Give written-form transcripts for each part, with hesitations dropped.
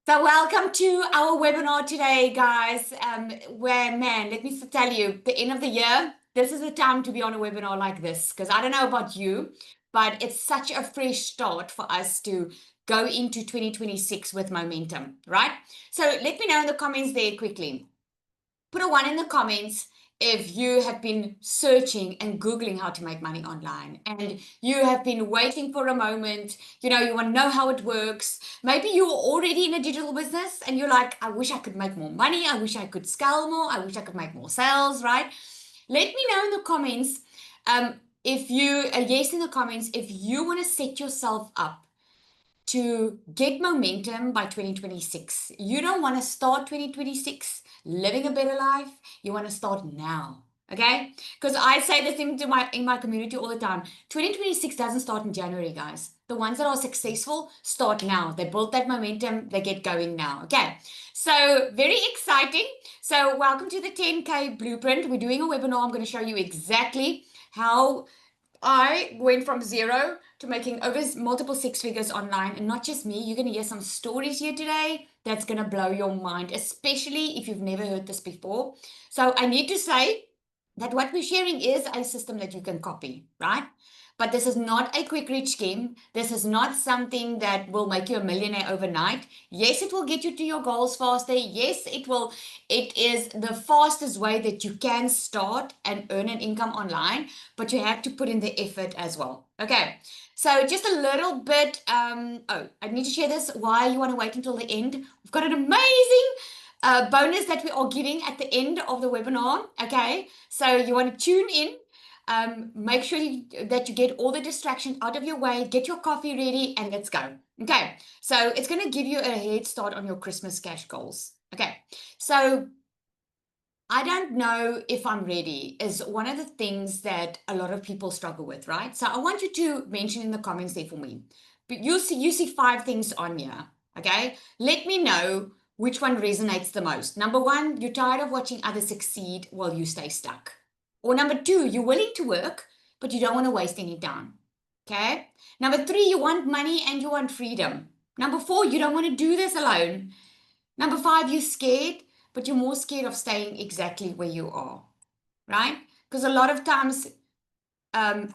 So welcome to our webinar today, guys. Where, man, let me tell you, the end of the year, this is the time to be on a webinar like this. Because I don't know about you, but it's such a fresh start for us to go into 2026 with momentum, right? So let me know in the comments there quickly. Put a one in the comments if you have been searching and Googling how to make money online and you have been waiting for a moment, you want to know how it works. Maybe you're already in a digital business and you're like, I wish I could make more money. I wish I could scale more. I wish I could make more sales, right? Let me know in the comments if you, a yes in the comments, if you want to set yourself up to get momentum by 2026. You don't want to start 2026 living a better life. You want to start now. Okay? Because I say this in my community all the time. 2026 doesn't start in January, guys. The ones that are successful start now. They build that momentum, they get going now. Okay. So very exciting. So welcome to the 10K blueprint. We're doing a webinar. I'm going to show you exactly how I went from zero to making over multiple six figures online. And not just me, you're going to hear some stories here today that's going to blow your mind, especially if you've never heard this before. So I need to say that what we're sharing is a system that you can copy, right? But this is not a quick rich scheme. This is not something that will make you a millionaire overnight. Yes, it will get you to your goals faster. Yes, it will. It is the fastest way that you can start and earn an income online, but you have to put in the effort as well. Okay. So just a little bit, I need to share this, why you want to wait until the end. We've got an amazing bonus that we are giving at the end of the webinar. Okay. So you want to tune in. Make sure that you get all the distractions out of your way, get your coffee ready, and let's go. Okay, so it's going to give you a head start on your Christmas cash goals. Okay, so I don't know if I'm ready is one of the things that a lot of people struggle with, right? So I want you to mention in the comments there for me. But you see 5 things on here. Okay, let me know which one resonates the most. Number one, you're tired of watching others succeed while you stay stuck. Or number two, you're willing to work, but you don't want to waste any time. Okay. Number three, you want money and you want freedom. Number four, you don't want to do this alone. Number five, you're scared, but you're more scared of staying exactly where you are, right? Because a lot of times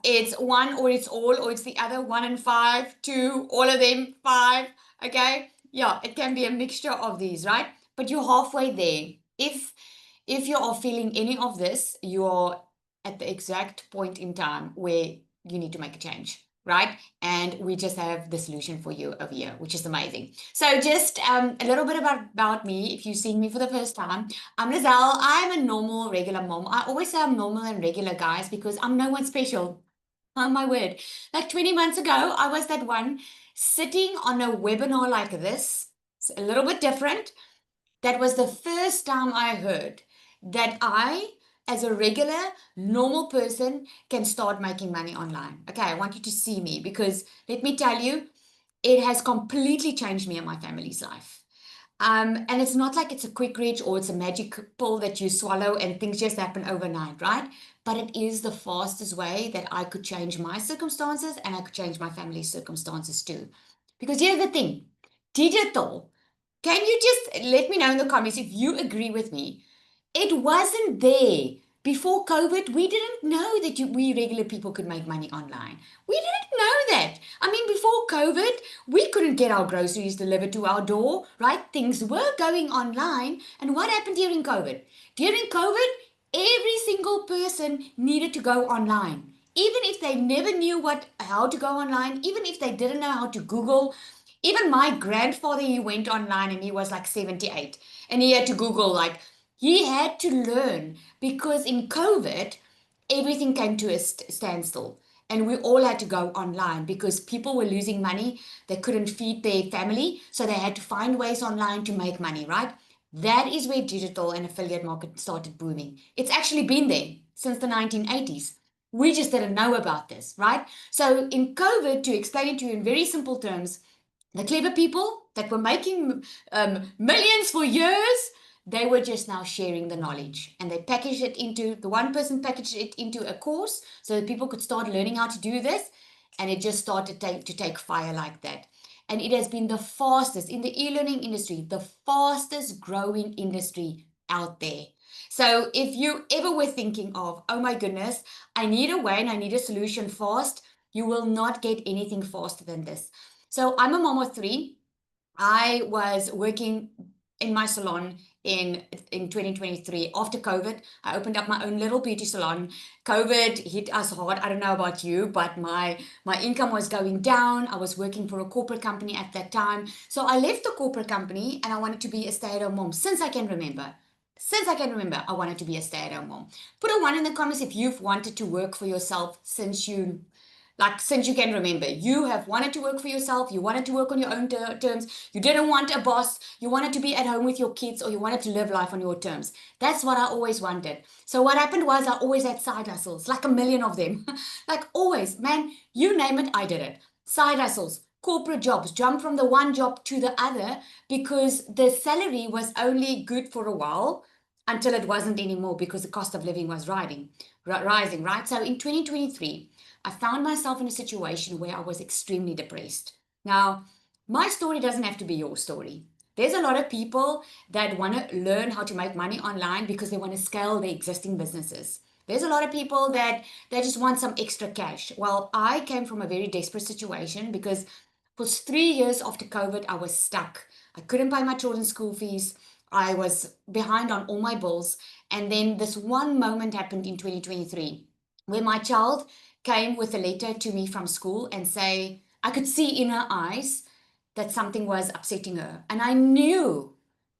it's one or it's all or it's the other, one and five, two, all of them, five. Okay. Yeah, it can be a mixture of these, right? But you're halfway there. If you are feeling any of this, you're at the exact point in time where you need to make a change, right? And we just have the solution for you over here, which is amazing. So just a little bit about me. If you've seen me for the first time, I'm Lizelle. I'm a normal, regular mom. I always say I'm normal and regular, guys, because I'm no one special. Oh my word. Like 20 months ago, I was that one sitting on a webinar like this. It's a little bit different. That was the first time I heard that I, as a regular, normal person, can start making money online. Okay, I want you to see me because let me tell you, it has completely changed me and my family's life. And it's not like it's a quick reach or it's a magic pill that you swallow and things just happen overnight, right? But it is the fastest way that I could change my circumstances and I could change my family's circumstances too. Because here's the thing, digital, can you just let me know in the comments if you agree with me? It wasn't there. Before COVID, we didn't know that we regular people could make money online. We didn't know that. I mean, before COVID, we couldn't get our groceries delivered to our door, right? Things were going online. And what happened during COVID? During COVID, every single person needed to go online. Even if they never knew how to go online, even if they didn't know how to Google, even my grandfather, he went online and he was like 78 and he had to Google, like, he had to learn because in COVID, everything came to a standstill and we all had to go online because people were losing money. They couldn't feed their family. So they had to find ways online to make money, right? That is where digital and affiliate market started booming. It's actually been there since the 1980s. We just didn't know about this, right? So in COVID, to explain it to you in very simple terms, the clever people that were making millions for years, they were just now sharing the knowledge and they packaged it into, the one person packaged it into a course so that people could start learning how to do this. And it just started to take fire like that. and it has been the fastest in the e-learning industry, the fastest growing industry out there. So if you ever were thinking of, oh my goodness, I need a way and I need a solution fast, you will not get anything faster than this. So I'm a mom of three. I was working in my salon in 2023 after COVID. I opened up my own little beauty salon. COVID hit us hard. I don't know about you, but my income was going down. I was working for a corporate company at that time. So I left the corporate company and I wanted to be a stay-at-home mom since I can remember. Since I can remember, I wanted to be a stay-at-home mom. Put a one in the comments if you've wanted to work for yourself since you can remember. You have wanted to work for yourself, you wanted to work on your own terms, you didn't want a boss, you wanted to be at home with your kids, or you wanted to live life on your terms. That's what I always wanted. So what happened was I always had side hustles, like a million of them. Like always, man, you name it, I did it. Side hustles, corporate jobs, jump from the one job to the other because the salary was only good for a while until it wasn't anymore because the cost of living was rising, right? So in 2023, I found myself in a situation where I was extremely depressed. Now, my story doesn't have to be your story. There's a lot of people that want to learn how to make money online because they want to scale their existing businesses. There's a lot of people that they just want some extra cash. Well, I came from a very desperate situation because for 3 years after COVID, I was stuck. I couldn't pay my children's school fees. I was behind on all my bills. And then this one moment happened in 2023 where my child came with a letter to me from school and say, I could see in her eyes that something was upsetting her. And I knew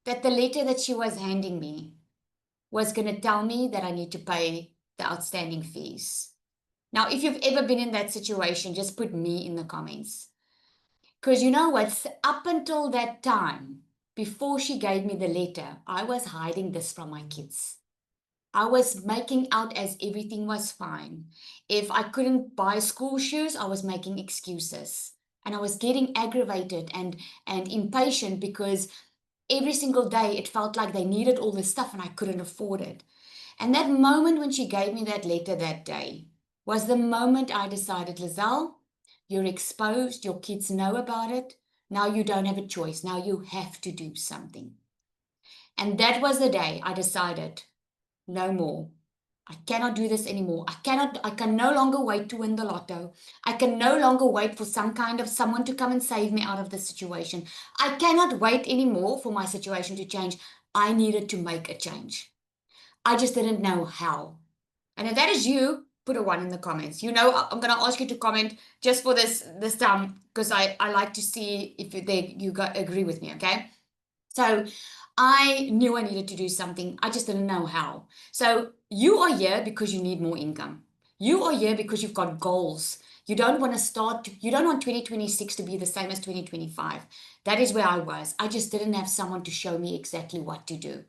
that the letter that she was handing me was going to tell me that I need to pay the outstanding fees. Now, if you've ever been in that situation, just put me in the comments. Because you know what? Up until that time, before she gave me the letter, I was hiding this from my kids. I was making out as everything was fine. If I couldn't buy school shoes, I was making excuses. And I was getting aggravated and impatient because every single day it felt like they needed all this stuff and I couldn't afford it. And that moment when she gave me that letter that day was the moment I decided, Lizelle, you're exposed, your kids know about it. Now you don't have a choice. Now you have to do something. And that was the day I decided, no more. I cannot do this anymore. I can no longer wait to win the lotto. I can no longer wait for someone to come and save me out of this situation. I cannot wait anymore for my situation to change. I needed to make a change. I just didn't know how. And if that is you, put a one in the comments. You know, I'm going to ask you to comment just for this time because I like to see if you agree with me, okay? So I knew I needed to do something. I just didn't know how. So you are here because you need more income. You are here because you've got goals. You don't want 2026 to be the same as 2025. That is where I was. I just didn't have someone to show me exactly what to do.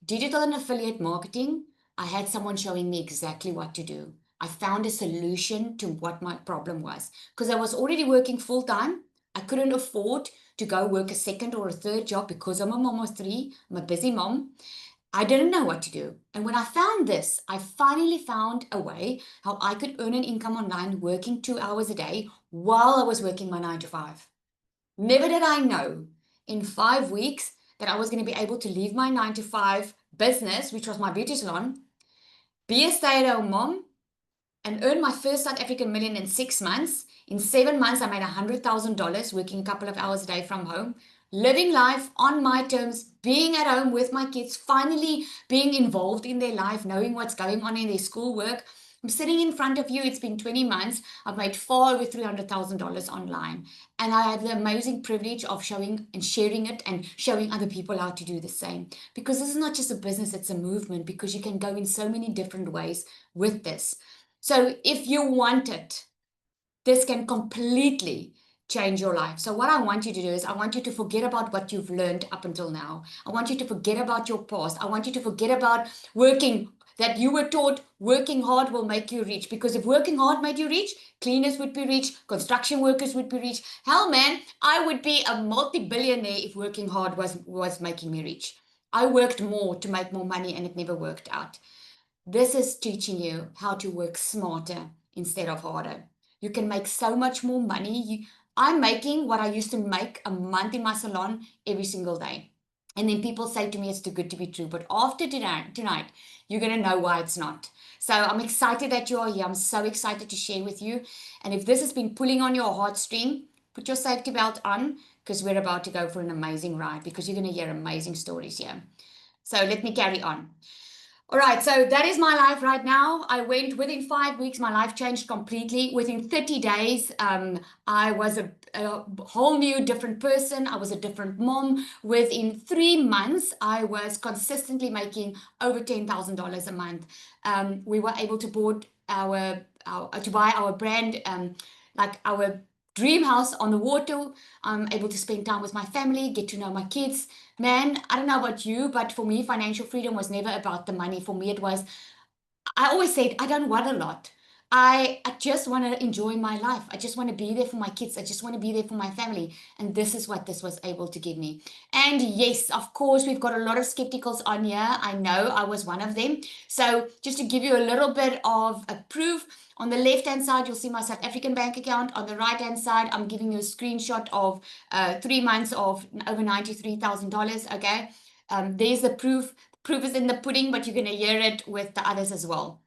Digital and affiliate marketing, I had someone showing me exactly what to do. I found a solution to what my problem was because I was already working full time. I couldn't afford to go work a second or a third job because I'm a mom of three. I'm a busy mom. I didn't know what to do. And when I found this, I finally found a way how I could earn an income online working 2 hours a day while I was working my 9 to 5. Never did I know in 5 weeks that I was going to be able to leave my 9 to 5 business, which was my beauty salon, be a stay-at-home mom, and earn my first South African million in 6 months. In 7 months, I made $100,000 working a couple of hours a day from home, living life on my terms, being at home with my kids, finally being involved in their life, knowing what's going on in their schoolwork. I'm sitting in front of you. It's been 20 months. I've made far over $300,000 online. And I have the amazing privilege of showing and sharing it and showing other people how to do the same. Because this is not just a business, it's a movement because you can go in so many different ways with this. So if you want it, this can completely change your life. So what I want you to do is I want you to forget about what you've learned up until now. I want you to forget about your past. I want you to forget about that you were taught working hard will make you rich. Because if working hard made you rich, cleaners would be rich, construction workers would be rich. Hell, man, I would be a multi-billionaire if working hard was making me rich. I worked more to make more money and it never worked out. This is teaching you how to work smarter instead of harder. You can make so much more money. I'm making what I used to make a month in my salon every single day. And then people say to me, it's too good to be true. But after tonight, you're going to know why it's not. So I'm excited that you are here. I'm so excited to share with you. And if this has been pulling on your heartstring, put your safety belt on because we're about to go for an amazing ride because you're going to hear amazing stories here. So let me carry on. All right, so that is my life right now. I went within 5 weeks, my life changed completely. Within 30 days, I was a whole new different person. I was a different mom. Within 3 months, I was consistently making over $10,000 a month. We were able to board to buy our brand, like our dream house on the water. I'm able to spend time with my family, get to know my kids. Man, I don't know about you, but for me, financial freedom was never about the money. For me, it was, I always said, I don't want a lot. I just want to enjoy my life. I just want to be there for my kids. I just want to be there for my family. And this is what this was able to give me. And yes, of course, we've got a lot of skepticals on here. I know I was one of them. So just to give you a little bit of a proof, on the left-hand side, you'll see my South African bank account. On the right-hand side, I'm giving you a screenshot of 3 months of over $93,000. Okay. There's the proof. Proof is in the pudding, but you're going to hear it with the others as well.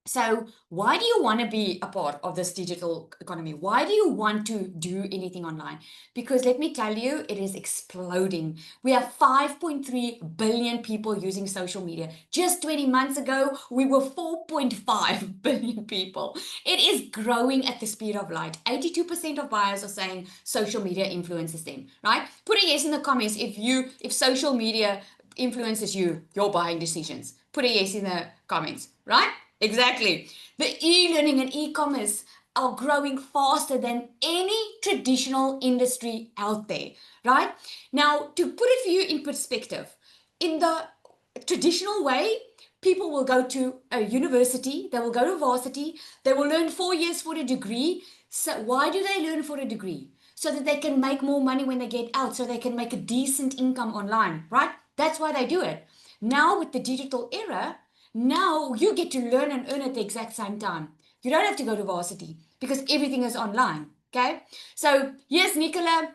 So why do you want to be a part of this digital economy? Why do you want to do anything online? Because let me tell you, it is exploding. We have 5.3 billion people using social media. Just 20 months ago, we were 4.5 billion people. It is growing at the speed of light. 82% of buyers are saying social media influences them, right? Put a yes in the comments if social media influences your buying decisions. Put a yes in the comments, right? Exactly. The e-learning and e-commerce are growing faster than any traditional industry out there, right? Now, to put it for you in perspective, in the traditional way, people will go to a university, they will go to varsity, they will learn 4 years for a degree. So why do they learn for a degree? So that they can make more money when they get out, so they can make a decent income online, right? That's why they do it. Now with the digital era, now you get to learn and earn at the exact same time. You don't have to go to varsity because everything is online. Okay. So yes, Nicola,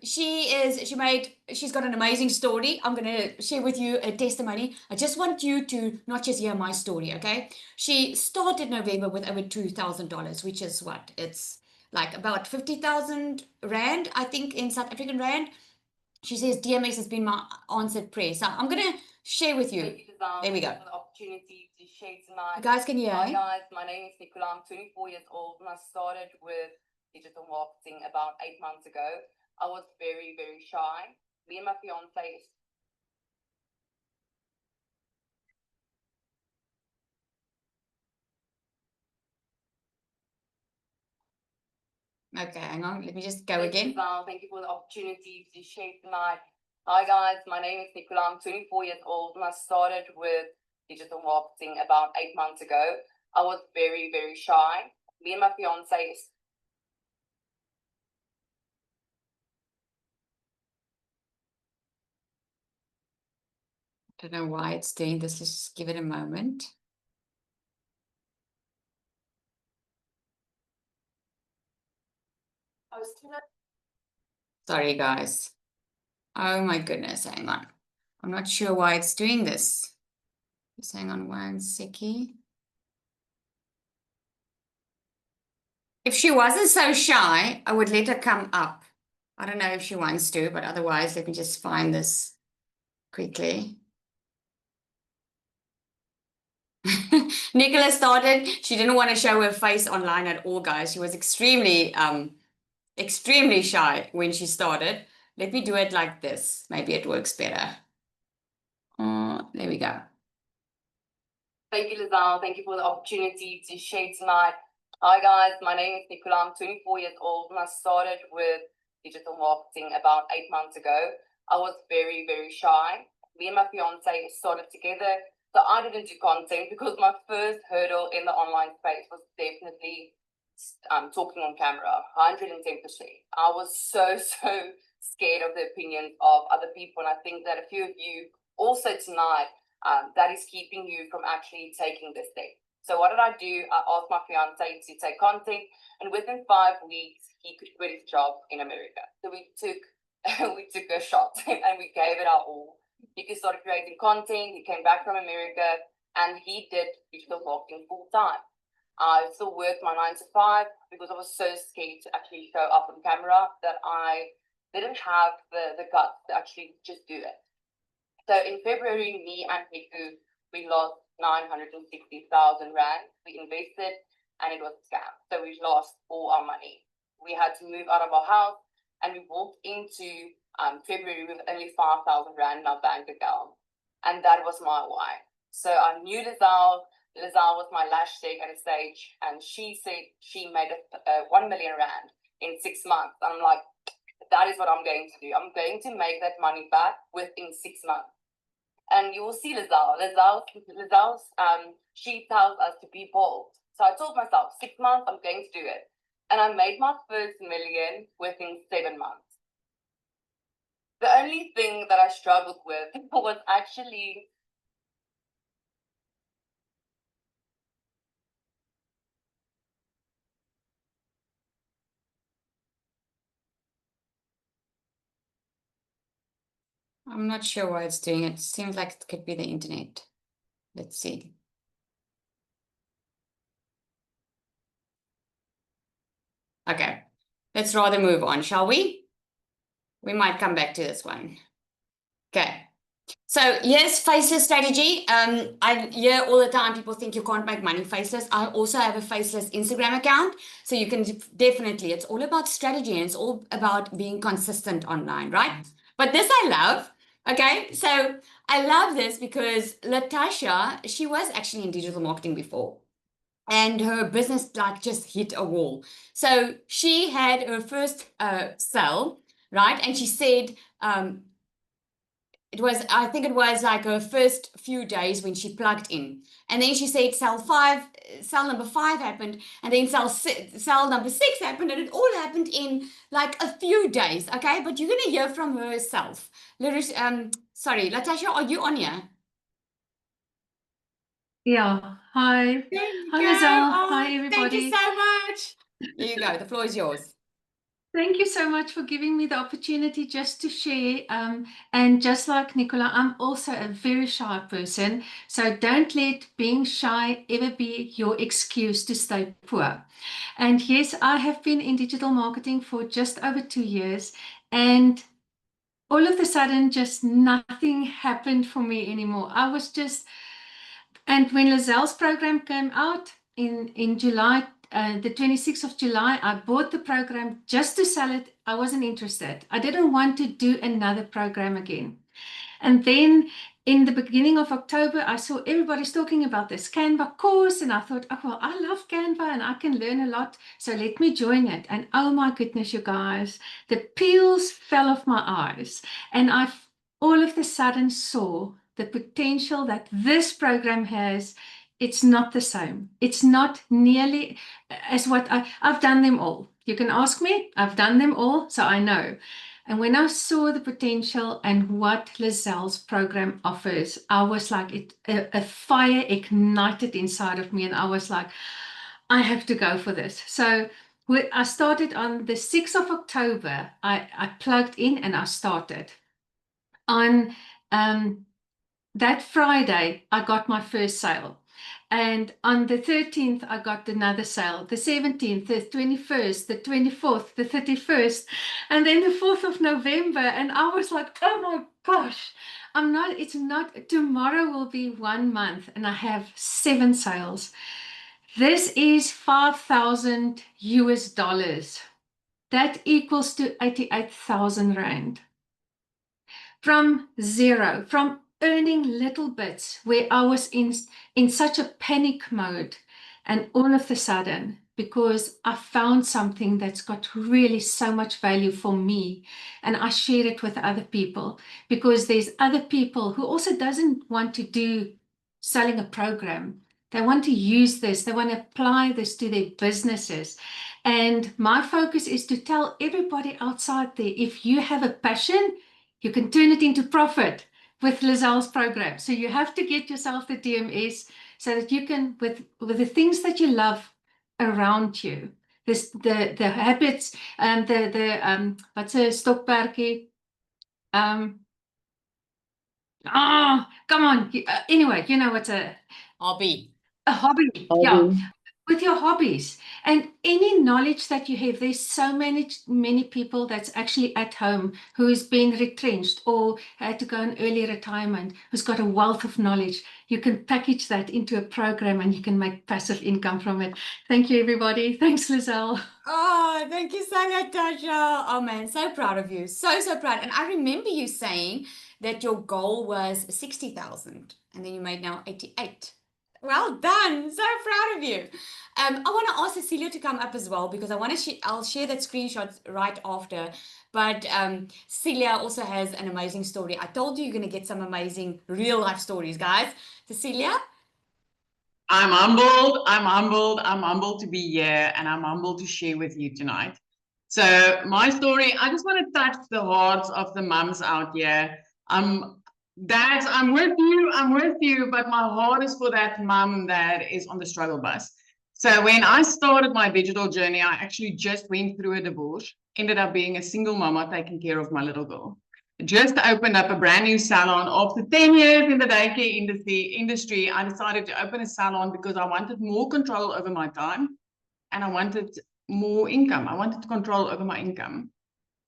she's got an amazing story. I'm gonna share with you a testimony. I just want you to not just hear my story, okay? She started November with over $2,000, which is what? It's like about 50,000 Rand, I think, in South African Rand. She says DMS has been my answered prayer. So I'm gonna share with you. There we go. For the opportunity to share tonight. You guys can hear. Hi guys, my name is Nicola. I'm 24 years old and I started with digital marketing about 8 months ago. I was very, very shy. Me and my fiance. Okay, hang on. Let me just go again. Thank you for the opportunity to share tonight. Hi guys, my name is Nicola. I'm 24 years old and I started with digital marketing about 8 months ago. I was very, very shy. Me and my fiance. I don't know why it's doing this. Let's just give it a moment. Sorry, guys. Oh my goodness, hang on. I'm not sure why it's doing this. Just hang on one second. If she wasn't so shy, I would let her come up. I don't know if she wants to, but otherwise, let me just find this quickly. Nicola started, she didn't want to show her face online at all, guys. She was extremely shy when she started. Let me do it like this. Maybe it works better. There we go. Thank you, Lizelle. Thank you for the opportunity to share tonight. Hi guys, my name is Nicola. I'm 24 years old and I started with digital marketing about 8 months ago. I was very, very shy. Me and my fiance started together. So I didn't do content because my first hurdle in the online space was definitely talking on camera, 110%. I was so scared of the opinions of other people. And I think that a few of you also tonight, that is keeping you from actually taking this step. So what did I do? I asked my fiance to take content, and within 5 weeks, he could quit his job in America. So we took a shot and we gave it our all. He could start creating content. He came back from America and he did digital marketing full time. I still worked my 9 to 5 because I was so scared to actually show up on camera that I didn't have the guts to actually just do it. So in February, me and Niku, we lost 960,000 rand. We invested and it was a scam. So we lost all our money. We had to move out of our house and we walked into February with only 5,000 rand in our bank account. And that was my why. So I knew Lizelle. Lizelle was my lash tech at a stage, and she said she made 1 million rand in 6 months. I'm like, that is what I'm going to do. I'm going to make that money back within 6 months. And you will see Lizelle. Lizelle's, she tells us to be bold. So I told myself, 6 months, I'm going to do it. And I made my first million within 7 months. The only thing that I struggled with was actually I'm not sure why it's doing it. Seems like it could be the internet. Let's see. Okay, let's rather move on, shall we? We might come back to this one. Okay. So yes, faceless strategy. I hear all the time people think you can't make money faceless. I also have a faceless Instagram account. So you can definitely, it's all about strategy and it's all about being consistent online, right? But this I love. Okay, so I love this because Latasha, she was actually in digital marketing before. And her business like just hit a wall. So she had her first sale, right? And she said, I think it was like her first few days when she plugged in. And then she said cell number 5 happened, and then cell number 6 happened, and it all happened in like a few days, okay? But you're gonna hear from herself. Sorry, Latasha, are you on here? Yeah, hi. Hi, Lizelle. Hi, everybody. Thank you so much. Here you go, the floor is yours. Thank you so much for giving me the opportunity just to share. And just like Nicola, I'm also a very shy person. So don't let being shy ever be your excuse to stay poor. And yes, I have been in digital marketing for just over 2 years. And all of a sudden, just nothing happened for me anymore. And when Lizelle's program came out in July, the 26th of July, I bought the program just to sell it. I wasn't interested. I didn't want to do another program again. And then in the beginning of October, I saw everybody's talking about this Canva course. And I thought, oh, well, I love Canva and I can learn a lot. So let me join it. And oh my goodness, you guys, the peels fell off my eyes. And I all of a sudden saw the potential that this program has. It's not the same. It's not nearly as what I've done them all. You can ask me, I've done them all, so I know. And when I saw the potential and what Lizelle's program offers, I was like, a fire ignited inside of me. And I was like, I have to go for this. So I started on the 6th of October. I plugged in and I started. On that Friday, I got my first sale. And on the 13th, I got another sale. The 17th, the 21st, the 24th, the 31st, and then the 4th of November. And I was like, oh my gosh, tomorrow will be 1 month and I have 7 sales. This is 5,000 US dollars. That equals to 88,000 Rand. From zero, from earning little bits where I was in such a panic mode, and all of a sudden, because I found something that's got really so much value for me, and I share it with other people, because there's other people who also doesn't want to do selling a program. They want to use this, they want to apply this to their businesses. And my focus is to tell everybody outside there, if you have a passion, you can turn it into profit with Lizelle's program. So you have to get yourself the DMS so that you can, with the things that you love around you, the habits, what's a stokperdjie? Come on. Anyway, you know what's a Hobby. hobby. Yeah, with your hobbies and any knowledge that you have. There's so many people that's actually at home who's been retrenched or had to go on early retirement, who's got a wealth of knowledge. You can package that into a program and you can make passive income from it. Thank you, everybody. Thanks, Lizelle. Oh, thank you so much, Tasha. Oh man, so proud of you. So proud. And I remember you saying that your goal was 60,000 and then you made now 88. Well done. So proud of you. I want to ask Cecilia to come up as well because I'll share that screenshot right after. But Cecilia also has an amazing story. I told you you're going to get some amazing real life stories, guys. Cecilia? I'm humbled to be here, and I'm humbled to share with you tonight. So my story, I just want to touch the hearts of the mums out here. Dads, I'm with you, but my heart is for that mum that is on the struggle bus. So when I started my digital journey, I actually just went through a divorce, ended up being a single mama taking care of my little girl. Just opened up a brand new salon. After 10 years in the daycare industry, I decided to open a salon because I wanted more control over my time and I wanted more income. I wanted to control over my income.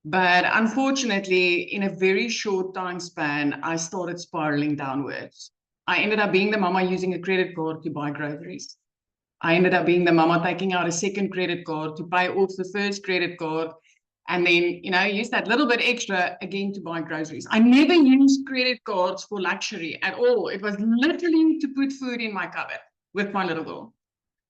But unfortunately, in a very short time span, I started spiraling downwards. I ended up being the mama using a credit card to buy groceries. I ended up being the mama taking out a second credit card to pay off the first credit card. And then, use that little bit extra again to buy groceries. I never used credit cards for luxury at all. It was literally to put food in my cupboard with my little girl.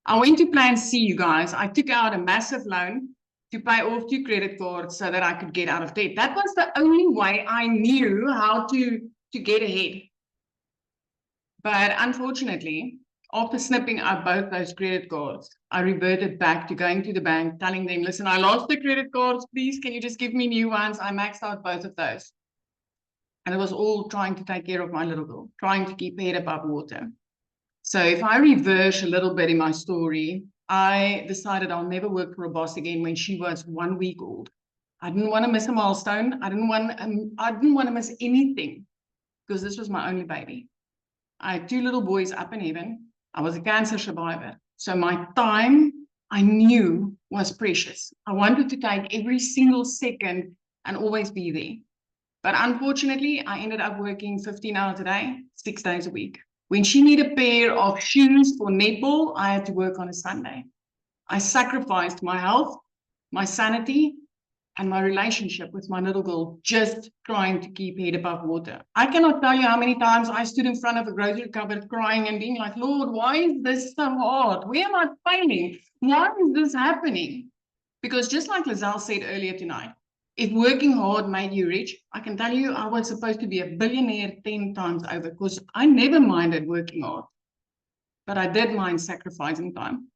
I went to Plan C, you guys. I took out a massive loan to pay off 2 credit cards so that I could get out of debt. That was the only way I knew how to get ahead. But unfortunately, after snipping up both those credit cards, I reverted back to going to the bank, telling them, listen, I lost the credit cards. Please, can you just give me new ones? I maxed out both of those. And it was all trying to take care of my little girl, trying to keep her head above water. So if I reverse a little bit in my story, I decided I'll never work for a boss again when she was 1 week old. I didn't want to miss a milestone. I didn't want to miss anything because this was my only baby. I had 2 little boys up in heaven. I was a cancer survivor. So my time, I knew, was precious. I wanted to take every single second and always be there. But unfortunately, I ended up working 15 hours a day, 6 days a week. When she needed a pair of shoes for netball, I had to work on a Sunday. I sacrificed my health, my sanity, and my relationship with my little girl, just trying to keep head above water. I cannot tell you how many times I stood in front of a grocery cupboard crying and being like, Lord, why is this so hard? Where am I failing? Why is this happening? Because just like Lizelle said earlier tonight, if working hard made you rich, I can tell you I was supposed to be a billionaire 10 times over because I never minded working hard, but I did mind sacrificing time.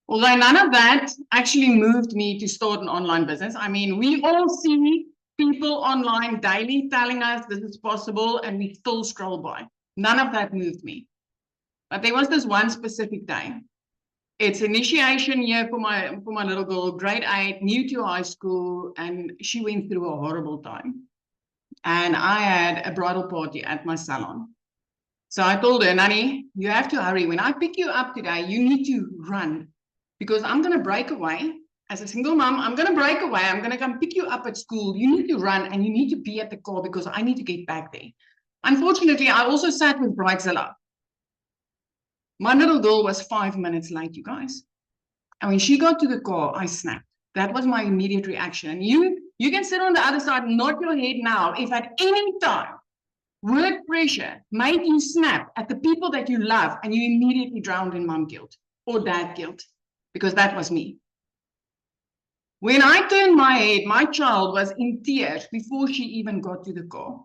Although none of that actually moved me to start an online business. I mean, we all see people online daily telling us this is possible and we still scroll by. None of that moved me. But there was this one specific day. It's initiation year for my little girl, grade 8, new to high school, and she went through a horrible time. And I had a bridal party at my salon. So I told her, Nani, you have to hurry. When I pick you up today, you need to run. Because I'm going to break away. As a single mom, I'm going to break away. I'm going to come pick you up at school. You need to run and you need to be at the car because I need to get back there. Unfortunately, I also sat with Bridezilla. My little girl was 5 minutes late, you guys. And when she got to the car, I snapped. That was my immediate reaction. And you can sit on the other side, nod your head now. If at any time work pressure made you snap at the people that you love and you immediately drowned in mom guilt or dad guilt, because that was me. When I turned my head, my child was in tears before she even got to the car.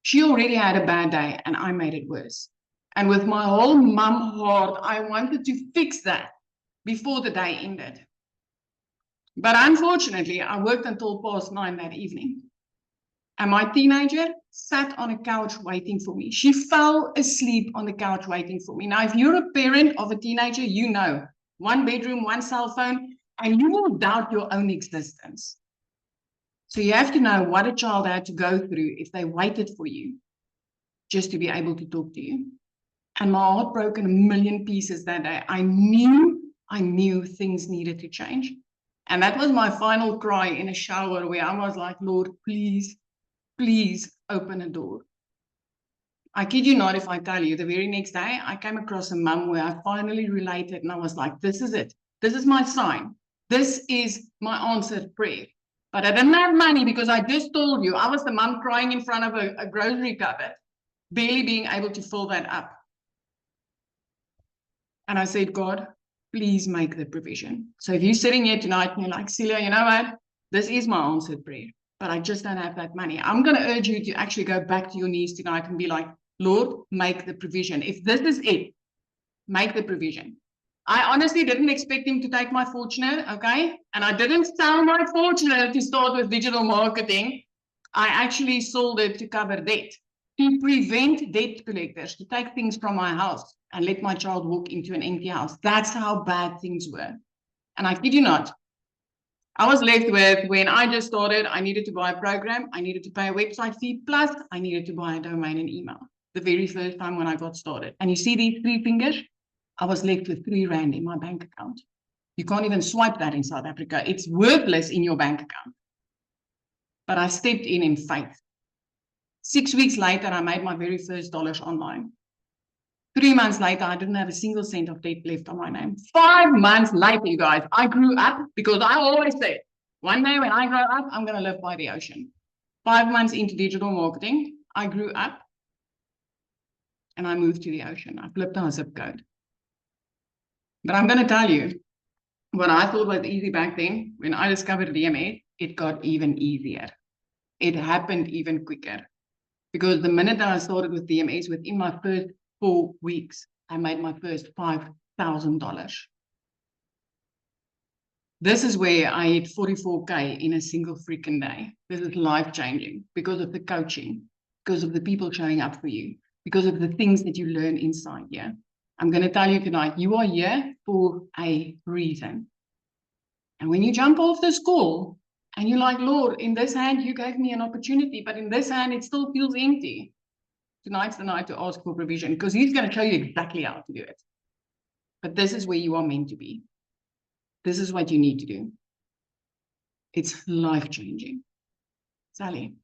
She already had a bad day and I made it worse. And with my whole mum heart, I wanted to fix that before the day ended. But unfortunately, I worked until past 9 that evening. And my teenager sat on a couch waiting for me. She fell asleep on the couch waiting for me. Now, if you're a parent of a teenager, you know, 1 bedroom, 1 cell phone, and you will doubt your own existence. So you have to know what a child had to go through if they waited for you just to be able to talk to you. And my heart broke in a million pieces that day. I knew things needed to change. And that was my final cry in a shower where I was like, Lord, please, please open a door. I kid you not if I tell you, the very next day, I came across a mum where I finally related and I was like, this is it. This is my sign. This is my answered prayer. But I didn't have money because I just told you, I was the mum crying in front of a grocery cupboard, barely being able to fill that up. And I said, God, please make the provision. So if you're sitting here tonight and you're like, Celia, you know what? This is my answered prayer, but I just don't have that money. I'm going to urge you to actually go back to your knees tonight and be like, Lord, make the provision. If this is it, make the provision. I honestly didn't expect him to take my fortune, okay? And I didn't sell my fortune to start with digital marketing. I actually sold it to cover debt, to prevent debt collectors, to take things from my house and let my child walk into an empty house. That's how bad things were. And I kid you not, I was left with, when I just started, I needed to buy a program, I needed to pay a website fee, plus I needed to buy a domain and email the very first time when I got started. And you see these 3 fingers? I was left with 3 rand in my bank account. You can't even swipe that in South Africa. It's worthless in your bank account. But I stepped in faith. 6 weeks later, I made my very first dollars online. 3 months later, I didn't have a single cent of debt left on my name. 5 months later, you guys, I grew up because I always said, one day when I grow up, I'm going to live by the ocean. 5 months into digital marketing, I grew up and I moved to the ocean. I flipped our zip code. But I'm going to tell you, what I thought was easy back then, when I discovered DMS, it got even easier. It happened even quicker. Because the minute that I started with DMS, within my first 4 weeks, I made my first $5,000. This is where I hit 44K in a single freaking day. This is life-changing because of the coaching, because of the people showing up for you, because of the things that you learn inside here. I'm going to tell you tonight, you are here for a reason. And when you jump off this call and you're like, Lord, in this hand, you gave me an opportunity, but in this hand, it still feels empty. Tonight's the night to ask for provision because he's going to show you exactly how to do it. But this is where you are meant to be. This is what you need to do. It's life-changing. Sally,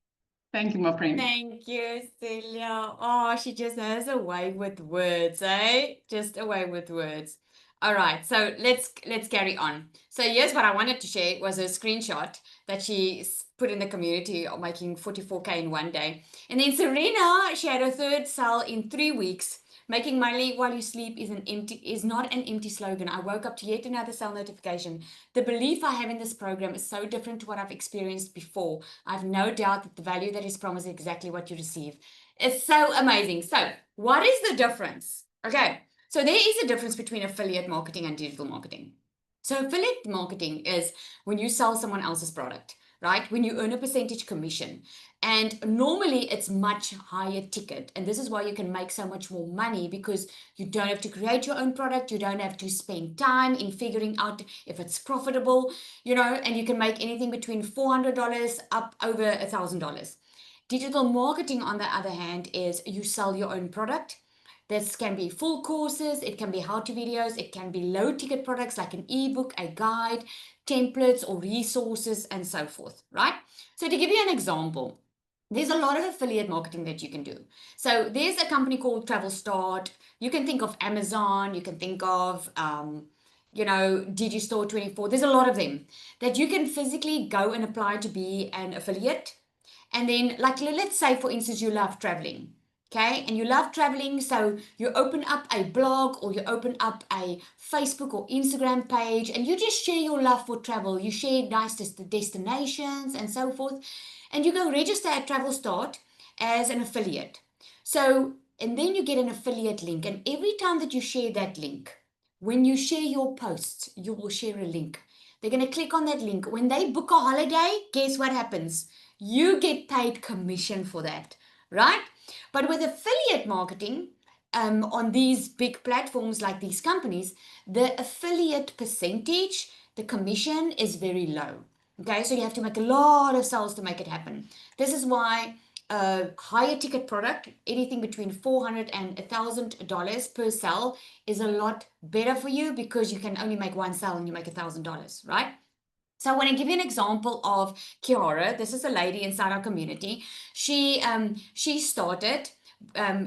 thank you, my friend. Thank you, Celia. Oh, she just has a way with words, eh? Just a way with words. All right, so let's carry on. So here's what I wanted to share was a screenshot that she put in the community of making 44K in one day. And then Serena, she had her third sale in 3 weeks. Making money while you sleep is not an empty slogan. I woke up to yet another sale notification. The belief I have in this program is so different to what I've experienced before. I have no doubt that the value that is promised is exactly what you receive. It's so amazing. So what is the difference? Okay, so there is a difference between affiliate marketing and digital marketing. So affiliate marketing is when you sell someone else's product, right? When you earn a percentage commission. And normally it's much higher ticket. And this is why you can make so much more money because you don't have to create your own product. You don't have to spend time in figuring out if it's profitable, you know, and you can make anything between $400 up over $1,000. Digital marketing, on the other hand, is you sell your own product. This can be full courses, it can be how-to videos, it can be low-ticket products like an ebook, a guide, templates or resources, and so forth, right? So to give you an example, there's a lot of affiliate marketing that you can do. So there's a company called Travel Start. You can think of Amazon, you can think of, Digistore24. There's a lot of them that you can physically go and apply to be an affiliate. And then, like, let's say, for instance, you love traveling. Okay, and you love traveling, so you open up a blog or you open up a Facebook or Instagram page and you just share your love for travel. You share nice destinations and so forth, and you go register at Travel Start as an affiliate. So, and then you get an affiliate link, and every time that you share that link, when you share your posts, you will share a link. They're going to click on that link. When they book a holiday, guess what happens? you get paid commission for that, right? But with affiliate marketing, on these big platforms like these companies, the affiliate percentage, the commission is very low. Okay, so you have to make a lot of sales to make it happen. This is why a higher ticket product, anything between $400 and $1,000 per sale, is a lot better for you because you can only make one sale and you make $1,000, right? So I want to give you an example of Kiara. This is a lady inside our community. She started,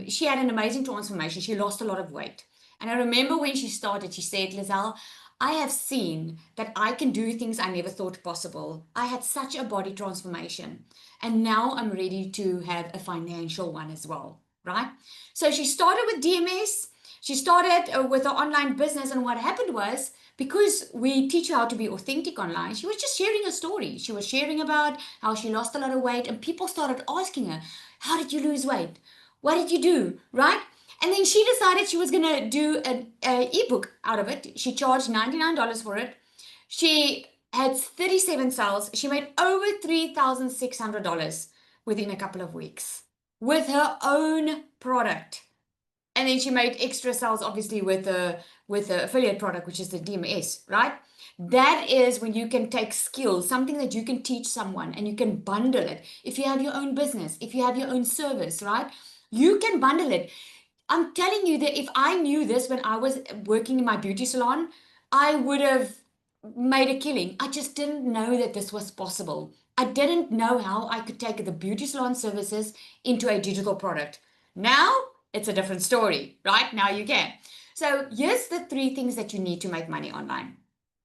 she had an amazing transformation. She lost a lot of weight. And I remember when she started, she said, Lizelle, I have seen that I can do things I never thought possible. I had such a body transformation. And now I'm ready to have a financial one as well, right? So she started with DMS. She started with her online business. And what happened was, because we teach her how to be authentic online, she was just sharing a story. She was sharing about how she lost a lot of weight, and people started asking her, how did you lose weight? What did you do? Right? And then she decided she was going to do an ebook out of it. She charged $99 for it. She had 37 sales. She made over $3,600 within a couple of weeks with her own product. And then she made extra sales, obviously, with the affiliate product, which is the DMS, right? That is when you can take skills, something that you can teach someone, and you can bundle it. If you have your own business, if you have your own service, right? You can bundle it. I'm telling you that if I knew this when I was working in my beauty salon, I would have made a killing. I just didn't know that this was possible. I didn't know how I could take the beauty salon services into a digital product. Now it's a different story, right? Now you can. So here's the 3 things that you need to make money online.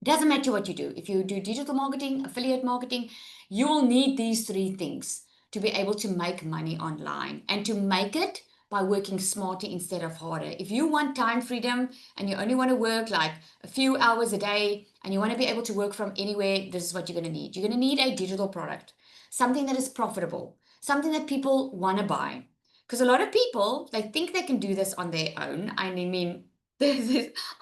Doesn't matter what you do. If you do digital marketing, affiliate marketing, you will need these 3 things to be able to make money online, and to make it by working smarter instead of harder. If you want time freedom and you only want to work like a few hours a day and you want to be able to work from anywhere, this is what you're going to need. You're going to need a digital product, something that is profitable, something that people want to buy. Because a lot of people, they think they can do this on their own. I mean,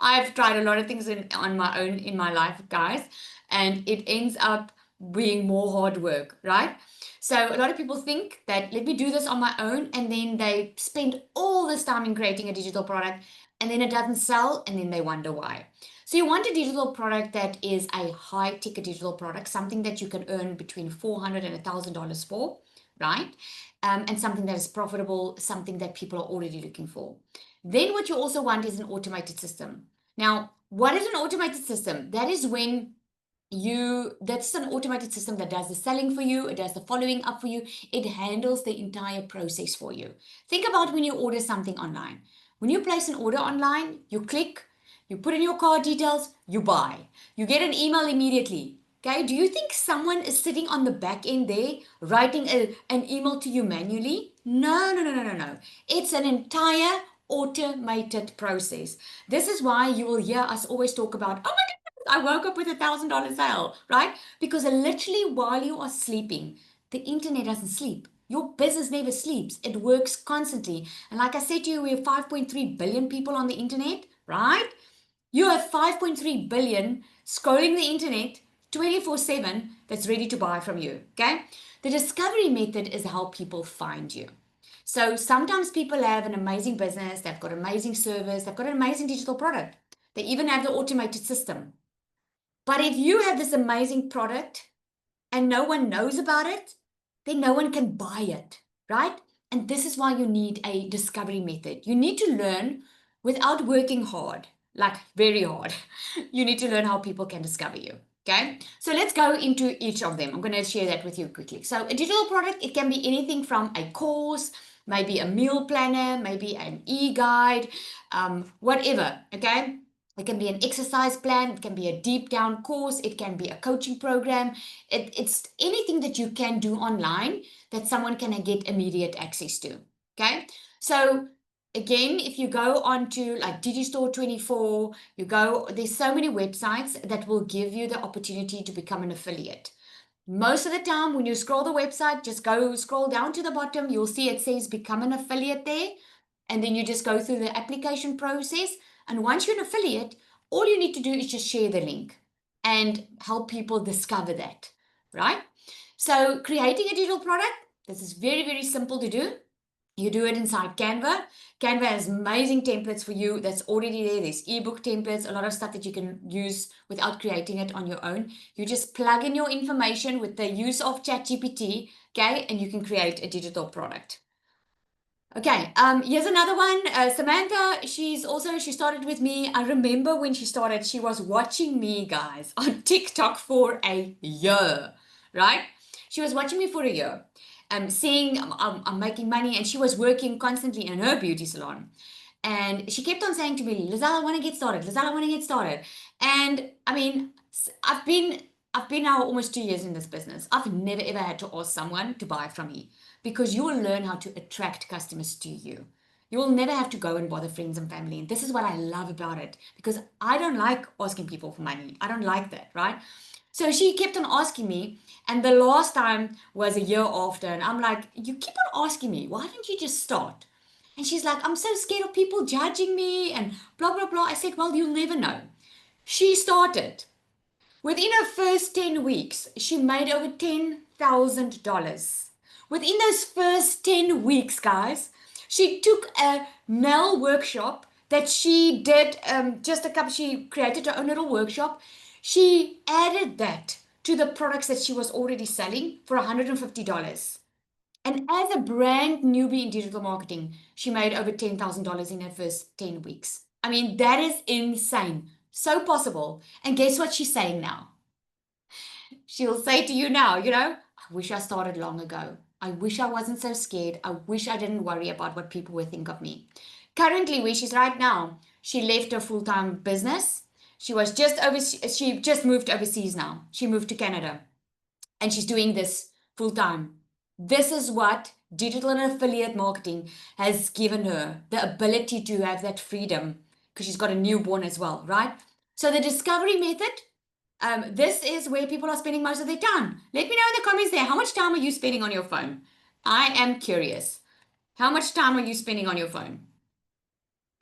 I've tried a lot of things on my own in my life, guys, and it ends up being more hard work, right? So a lot of people think that, let me do this on my own, and then they spend all this time in creating a digital product, and then it doesn't sell, and then they wonder why. So you want a digital product that is a high ticket digital product, something that you can earn between $400 and $1,000 for, right? And something that is profitable, something that people are already looking for. Then what you also want is an automated system. Now, what is an automated system? That is when that's an automated system that does the selling for you, it does the following up for you, it handles the entire process for you. Think about when you order something online. When you place an order online, you click, you put in your card details, you buy. You get an email immediately. Okay, do you think someone is sitting on the back end there writing an email to you manually? No, no, no, no, no, no. It's an entire automated process. This is why you will hear us always talk about, oh my God, I woke up with $1,000 sale, right? Because literally while you are sleeping, the internet doesn't sleep. Your business never sleeps. It works constantly. And like I said to you, we have 5.3 billion people on the internet, right? You have 5.3 billion scrolling the internet 24/7 that's ready to buy from you, okay? The discovery method is how people find you. So sometimes people have an amazing business, they've got amazing service, they've got an amazing digital product. They even have the automated system. But if you have this amazing product and no one knows about it, then no one can buy it, right? And this is why you need a discovery method. You need to learn without working hard, like very hard. You need to learn how people can discover you. Okay, so let's go into each of them. I'm going to share that with you quickly. So a digital product, it can be anything from a course, maybe a meal planner, maybe an e-guide, whatever, okay? It can be an exercise plan, it can be a deep down course, it can be a coaching program. It's anything that you can do online that someone can get immediate access to, okay? So again, if you go onto like Digistore24, there's so many websites that will give you the opportunity to become an affiliate. Most of the time, when you scroll the website, just go scroll down to the bottom, you'll see it says become an affiliate there. And then you just go through the application process. And once you're an affiliate, all you need to do is just share the link and help people discover that, right? So creating a digital product, this is very, very simple to do. You do it inside Canva. Canva has amazing templates for you that's already there. There's ebook templates, a lot of stuff that you can use without creating it on your own. You just plug in your information with the use of ChatGPT, okay, and you can create a digital product. Okay, here's another one. Samantha, she started with me. I remember when she started, she was watching me, guys, on TikTok for a year, right? She was watching me for a year, seeing I'm making money, and she was working constantly in her beauty salon. And she kept on saying to me, Lizelle, I want to get started. Lizelle, I want to get started. And I mean, I've been now almost 2 years in this business. I've never ever had to ask someone to buy from me, because you will learn how to attract customers to you. You will never have to go and bother friends and family. And this is what I love about it, because I don't like asking people for money. I don't like that, right? So she kept on asking me, and the last time was a year after, and I'm like, you keep on asking me, why don't you just start? And she's like, I'm so scared of people judging me and blah, blah, blah. I said, well, you'll never know. She started. Within her first 10 weeks, she made over $10,000. Within those first 10 weeks, guys, she took a nail workshop that she did, she created her own little workshop. She added that to the products that she was already selling for $150. And as a brand newbie in digital marketing, she made over $10,000 in her first 10 weeks. I mean, that is insane. So possible. And guess what she's saying now? She'll say to you now, I wish I started long ago. I wish I wasn't so scared. I wish I didn't worry about what people would think of me. Currently, where she's right now, she left her full-time business. She just moved overseas now. She moved to Canada. And she's doing this full-time. This is what digital and affiliate marketing has given her, the ability to have that freedom, because she's got a newborn as well, right? So the discovery method, this is where people are spending most of their time. Let me know in the comments there, how much time are you spending on your phone? I am curious. How much time are you spending on your phone?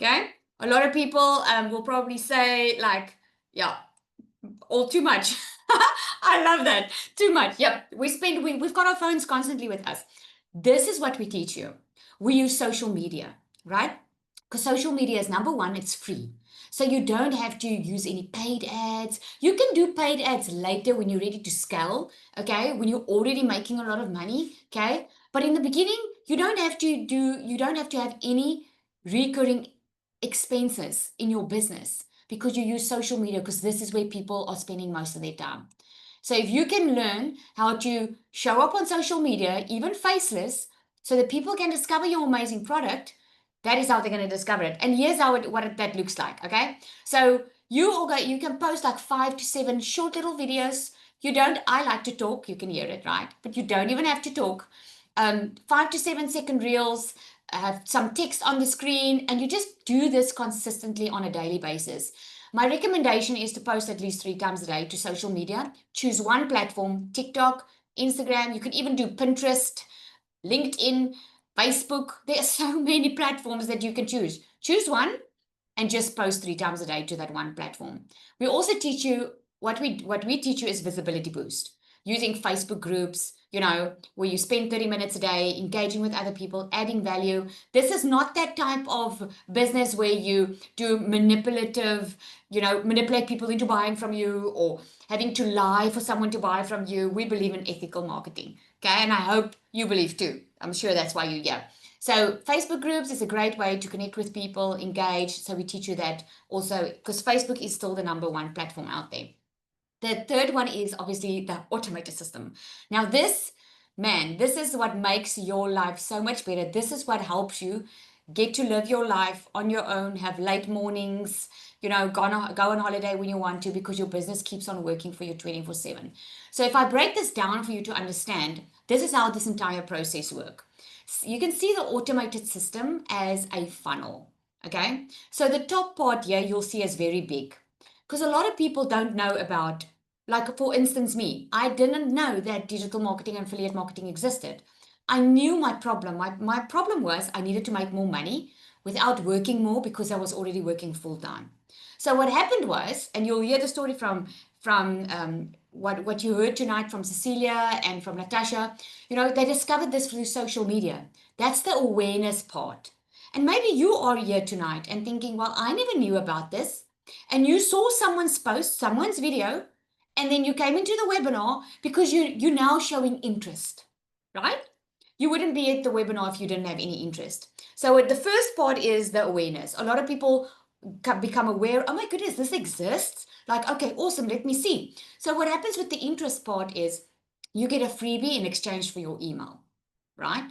Okay? A lot of people will probably say like, yeah, all too much. I love that. Too much. Yep. We've got our phones constantly with us. This is what we teach you. We use social media, right? Because social media is number one, it's free. So you don't have to use any paid ads. You can do paid ads later when you're ready to scale, okay? When you're already making a lot of money, okay? But in the beginning, you don't have to have any recurring expenses in your business, because you use social media, because this is where people are spending most of their time. So if you can learn how to show up on social media, even faceless, so that people can discover your amazing product, that is how they're going to discover it. And here's what that looks like, okay? So you can post like 5 to 7 short little videos. I like to talk, you can hear it, right? But you don't even have to talk. 5 to 7 second reels, have some text on the screen, and you just do this consistently on a daily basis. My recommendation is to post at least 3 times a day to social media. Choose one platform, TikTok, Instagram. You can even do Pinterest, LinkedIn, Facebook. There are so many platforms that you can choose. Choose one and just post 3 times a day to that one platform. We also teach you, what we teach you is visibility boost, using Facebook groups, where you spend 30 minutes a day engaging with other people, adding value. This is not that type of business where you do manipulate people into buying from you, or having to lie for someone to buy from you. We believe in ethical marketing, okay? And I hope you believe too. I'm sure that's why you're here. So Facebook groups is a great way to connect with people, engage. So we teach you that also, because Facebook is still the number one platform out there. The third one is obviously the automated system. Now this is what makes your life so much better. This is what helps you get to live your life on your own, have late mornings, go on holiday when you want to, because your business keeps on working for you 24/7. So if I break this down for you to understand, this is how this entire process works. You can see the automated system as a funnel, okay? So the top part here you'll see is very big. Because a lot of people don't know about, like for instance me, I didn't know that digital marketing and affiliate marketing existed. I knew my problem. My problem was I needed to make more money without working more, because I was already working full time. So what happened was, and you'll hear the story from what you heard tonight from Cecilia and from Natasha, they discovered this through social media. That's the awareness part. And maybe you are here tonight and thinking, well, I never knew about this. And you saw someone's post, someone's video, and then you came into the webinar because you're now showing interest, right? You wouldn't be at the webinar if you didn't have any interest. So the first part is the awareness. A lot of people become aware, oh my goodness, this exists. Like, okay, awesome, let me see. So what happens with the interest part is you get a freebie in exchange for your email, right?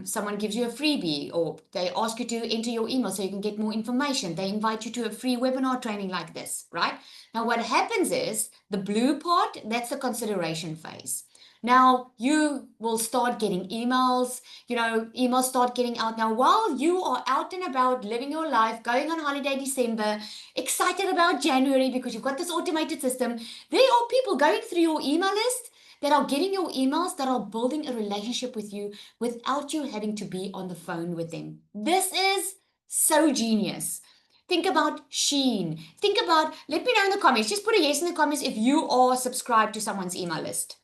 Someone gives you a freebie, or they ask you to enter your email so you can get more information. They invite you to a free webinar training like this, right? Now, what happens is the blue part, that's the consideration phase. Now you will start getting emails, emails start getting out. Now, while you are out and about living your life, going on holiday December, excited about January because you've got this automated system, there are people going through your email list that are getting your emails, that are building a relationship with you without you having to be on the phone with them. This is so genius. Think about Shein. Let me know in the comments. Just put a yes in the comments if you are subscribed to someone's email list.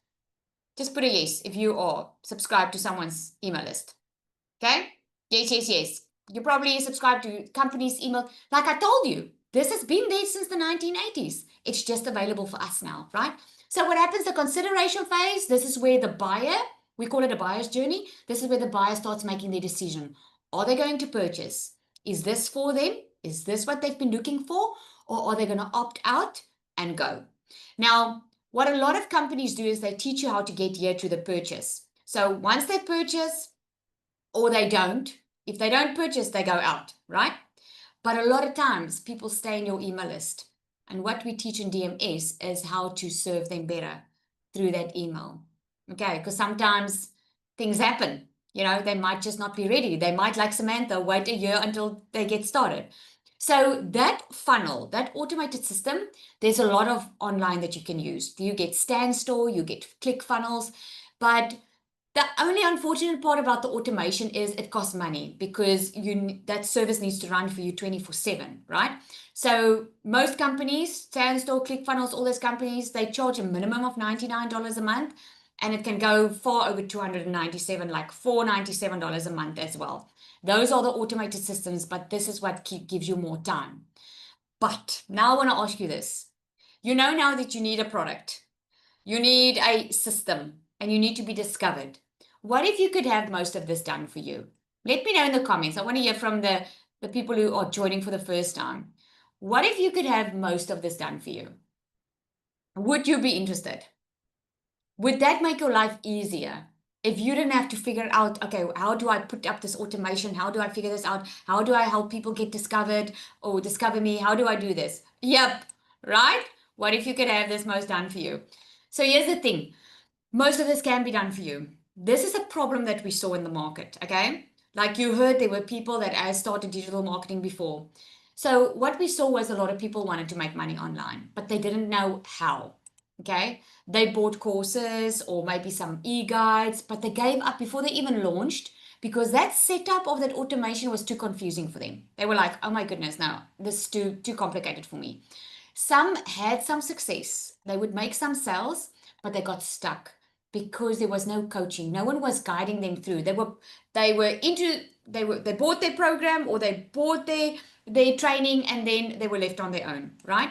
Just put a yes if you are subscribed to someone's email list. Okay? Yes. You probably subscribe to company's email. Like I told you, this has been there since the 1980s. It's just available for us now, right? So what happens, the consideration phase, this is where the buyer, we call it a buyer's journey. This is where the buyer starts making their decision. Are they going to purchase? Is this for them? Is this what they've been looking for? Or are they going to opt out and go? Now, what a lot of companies do is they teach you how to get here to the purchase. So once they purchase, or they don't, if they don't purchase, they go out, right? But a lot of times people stay in your email list. And what we teach in DMS is how to serve them better through that email. Okay, because sometimes things happen. They might just not be ready. They might, like Samantha, wait a year until they get started. So that funnel, that automated system, there's a lot of online that you can use. You get Standstore, you get ClickFunnels, but the only unfortunate part about the automation is it costs money because that service needs to run for you 24/7, right? So most companies, Standstore, ClickFunnels, all those companies, they charge a minimum of $99 a month, and it can go far over $297, like $497 a month as well. Those are the automated systems, but this is what gives you more time. But now I want to ask you this. Now that you need a product, you need a system, and you need to be discovered. What if you could have most of this done for you? Let me know in the comments. I want to hear from the people who are joining for the first time. What if you could have most of this done for you? Would you be interested? Would that make your life easier? If you didn't have to figure out, okay, how do I put up this automation? How do I figure this out? How do I help people get discovered or discover me? How do I do this? Yep, right? What if you could have this most done for you? So here's the thing. Most of this can be done for you. This is a problem that we saw in the market, okay? Like you heard, there were people that had started digital marketing before. So what we saw was a lot of people wanted to make money online, but they didn't know how, okay? They bought courses or maybe some e-guides, but they gave up before they even launched because that setup of that automation was too confusing for them. They were like, oh my goodness, no, this is too complicated for me. Some had some success. They would make some sales, but they got stuck because there was no coaching. No one was guiding them through. They bought their program or they bought their training, and then they were left on their own, right?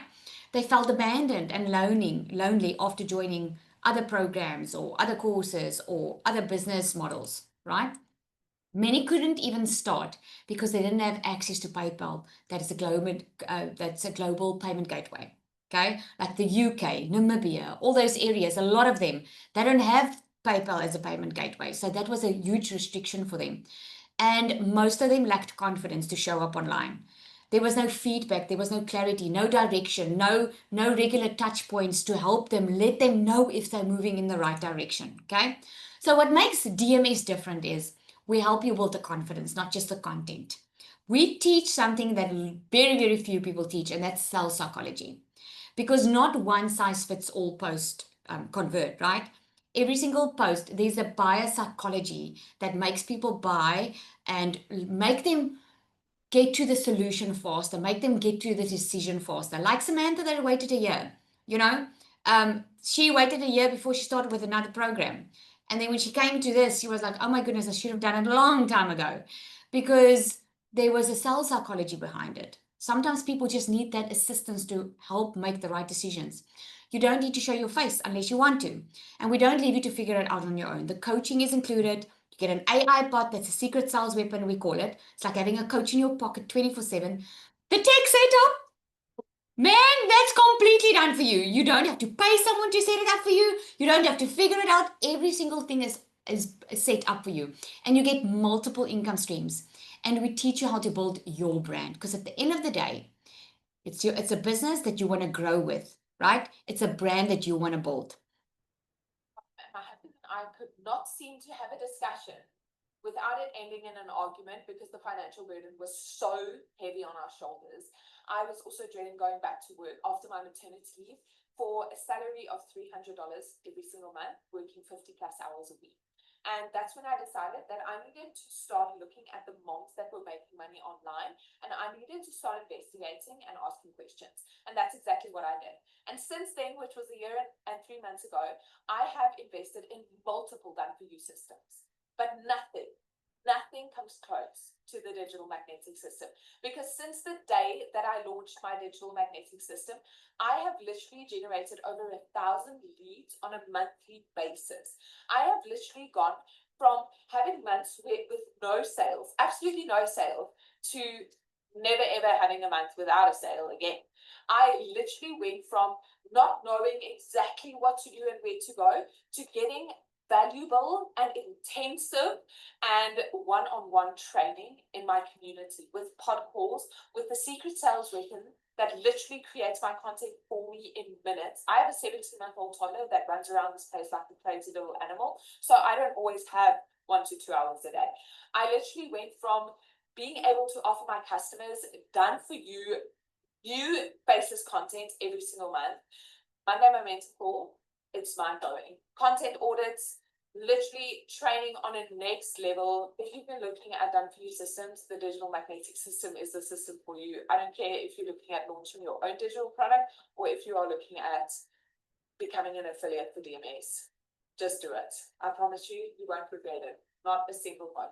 They felt abandoned and lonely after joining other programs or other courses or other business models, right? Many couldn't even start because they didn't have access to PayPal. That's a global payment gateway. Okay, like the UK, Namibia, all those areas, a lot of them, they don't have PayPal as a payment gateway. So that was a huge restriction for them. And most of them lacked confidence to show up online. There was no feedback, there was no clarity, no direction, no regular touch points to help them, let them know if they're moving in the right direction. Okay, so what makes DMS different is we help you build the confidence, not just the content. We teach something that very, very few people teach, and that's sales psychology. Because not one size fits all post convert, right? Every single post, there's a buyer psychology that makes people buy and make them get to the solution faster, make them get to the decision faster. Like Samantha that waited a year, she waited a year before she started with another program. And then when she came to this, she was like, oh my goodness, I should have done it a long time ago, because there was a sales psychology behind it. Sometimes people just need that assistance to help make the right decisions. You don't need to show your face unless you want to. And we don't leave you to figure it out on your own. The coaching is included. You get an AI bot that's a secret sales weapon, we call it. It's like having a coach in your pocket 24/7. The tech setup, man, that's completely done for you. You don't have to pay someone to set it up for you. You don't have to figure it out. Every single thing is set up for you. And you get multiple income streams. And we teach you how to build your brand. Because at the end of the day, it's a business that you want to grow with, right? It's a brand that you want to build. My husband and I could not seem to have a discussion without it ending in an argument, because the financial burden was so heavy on our shoulders. I was also dreading going back to work after my maternity leave for a salary of $300 every single month, working 50+ hours a week. And that's when I decided that I needed to start looking at the moms that were making money online, and I needed to start investigating and asking questions. And that's exactly what I did. And since then, which was a year and 3 months ago, I have invested in multiple done-for-you systems, but nothing comes close to the digital magnetic system. Because since the day that I launched my digital magnetic system, I have literally generated over 1,000 leads on a monthly basis. I have literally gone from having months with no sales, absolutely no sales, to never ever having a month without a sale again. I literally went from not knowing exactly what to do and where to go to getting valuable and intensive and one-on-one training in my community, with pod calls, with the secret sales weapon that literally creates my content for me in minutes. I have a 17-month-old toddler that runs around this place like a crazy little animal, so I don't always have 1 to 2 hours a day. I literally went from being able to offer my customers done for you, new faceless content every single month. Monday, my mentor call, it's mind-blowing. Content audits, literally training on a next level. If you've been looking at done-for-you systems, the digital magnetic system is the system for you. I don't care if you're looking at launching your own digital product or if you are looking at becoming an affiliate for DMS. Just do it. I promise you, you won't regret it. Not a single moment.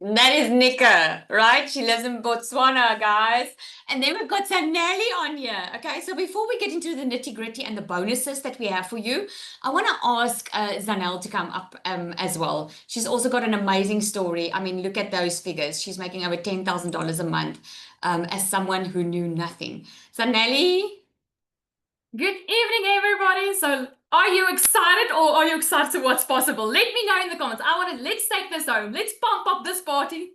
That is Nika, right? She lives in Botswana, guys. And then we've got Zanelli on here. Okay, so before we get into the nitty-gritty and the bonuses that we have for you, I want to ask Zanel to come up as well. She's also got an amazing story. I mean, look at those figures. She's making over $10,000 a month as someone who knew nothing. Zanelli? Good evening, everybody. So, are you excited, or are you excited to what's possible? Let me know in the comments. Let's take this home. Let's pump up this party.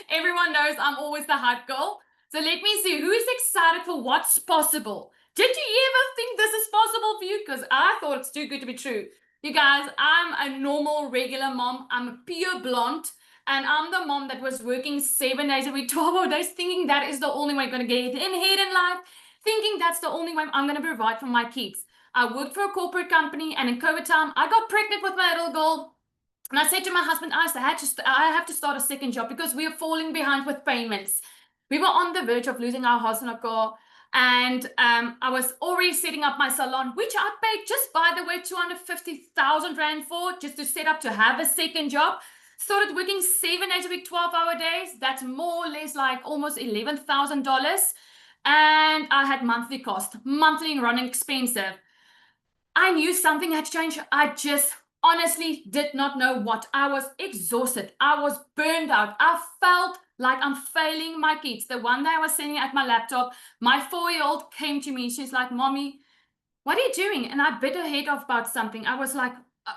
Everyone knows I'm always the hype girl. So let me see who's excited for what's possible. Did you ever think this is possible for you? Because I thought it's too good to be true. You guys, I'm a normal, regular mom. I'm a pure blonde. And I'm the mom that was working 7 days a week, 12 hour days, thinking that is the only way I'm going to get ahead in life. Thinking that's the only way I'm going to provide for my kids. I worked for a corporate company, and in COVID time, I got pregnant with my little girl. And I said to my husband, I have to start a second job because we are falling behind with payments. We were on the verge of losing our house and our car. And I was already setting up my salon, which I paid just, by the way, 250,000 Rand for, just to set up to have a second job. Started working 7 days a week, 12-hour days. That's more or less like almost $11,000. And I had monthly cost, monthly running expensive. I knew something had to change. I just honestly did not know what. I was exhausted. I was burned out. I felt like I'm failing my kids. The one day I was sitting at my laptop, my 4-year-old came to me. She's like, Mommy, what are you doing? And I bit her head off about something. I was like,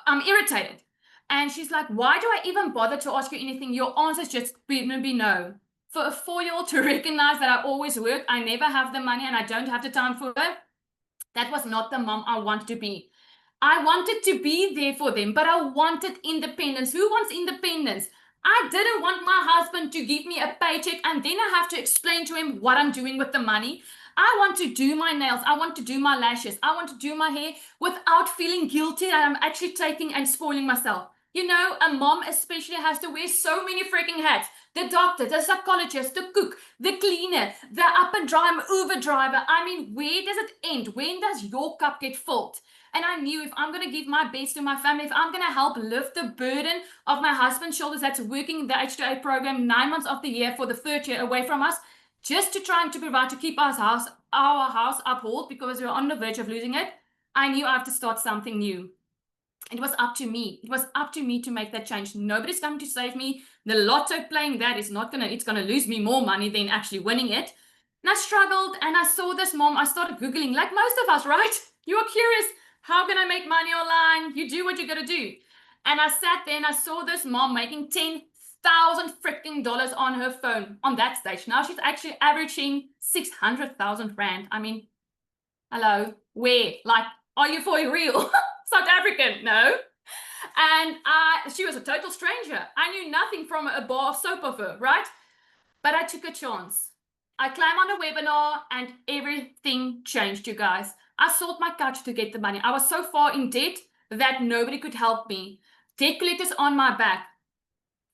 I'm irritated. And she's like, why do I even bother to ask you anything? Your answer's just be no. For a 4-year-old to recognize that I always work, I never have the money and I don't have the time for it, that was not the mom I wanted to be. I wanted to be there for them, but I wanted independence. Who wants independence? I didn't want my husband to give me a paycheck and then I have to explain to him what I'm doing with the money. I want to do my nails. I want to do my lashes. I want to do my hair without feeling guilty that I'm actually taking and spoiling myself. You know, a mom especially has to wear so many freaking hats. The doctor, the psychologist, the cook, the cleaner, the up and dry Uber driver. I mean, where does it end? When does your cup get filled? And I knew if I'm going to give my best to my family, if I'm going to help lift the burden of my husband's shoulders that's working in the H2A program 9 months of the year for the 3rd year away from us, just to try and to provide to keep our house uphold because we're on the verge of losing it, I knew I have to start something new. It was up to me. It was up to me to make that change. Nobody's coming to save me. The lotto playing that is not gonna, it's gonna lose me more money than actually winning it. And I struggled and I saw this mom. I started Googling, like most of us, right? You are curious, how can I make money online? You do what you gotta do. And I sat there and I saw this mom making $10,000 freaking dollars on her phone on that stage. Now she's actually averaging 600,000 Rand. I mean, hello, where? Like, are you for real? South African, no. And she was a total stranger. I knew nothing from a bar of soap of her, right? But I took a chance. I climbed on a webinar and everything changed, you guys. I sold my couch to get the money. I was so far in debt that nobody could help me. Debt collectors on my back.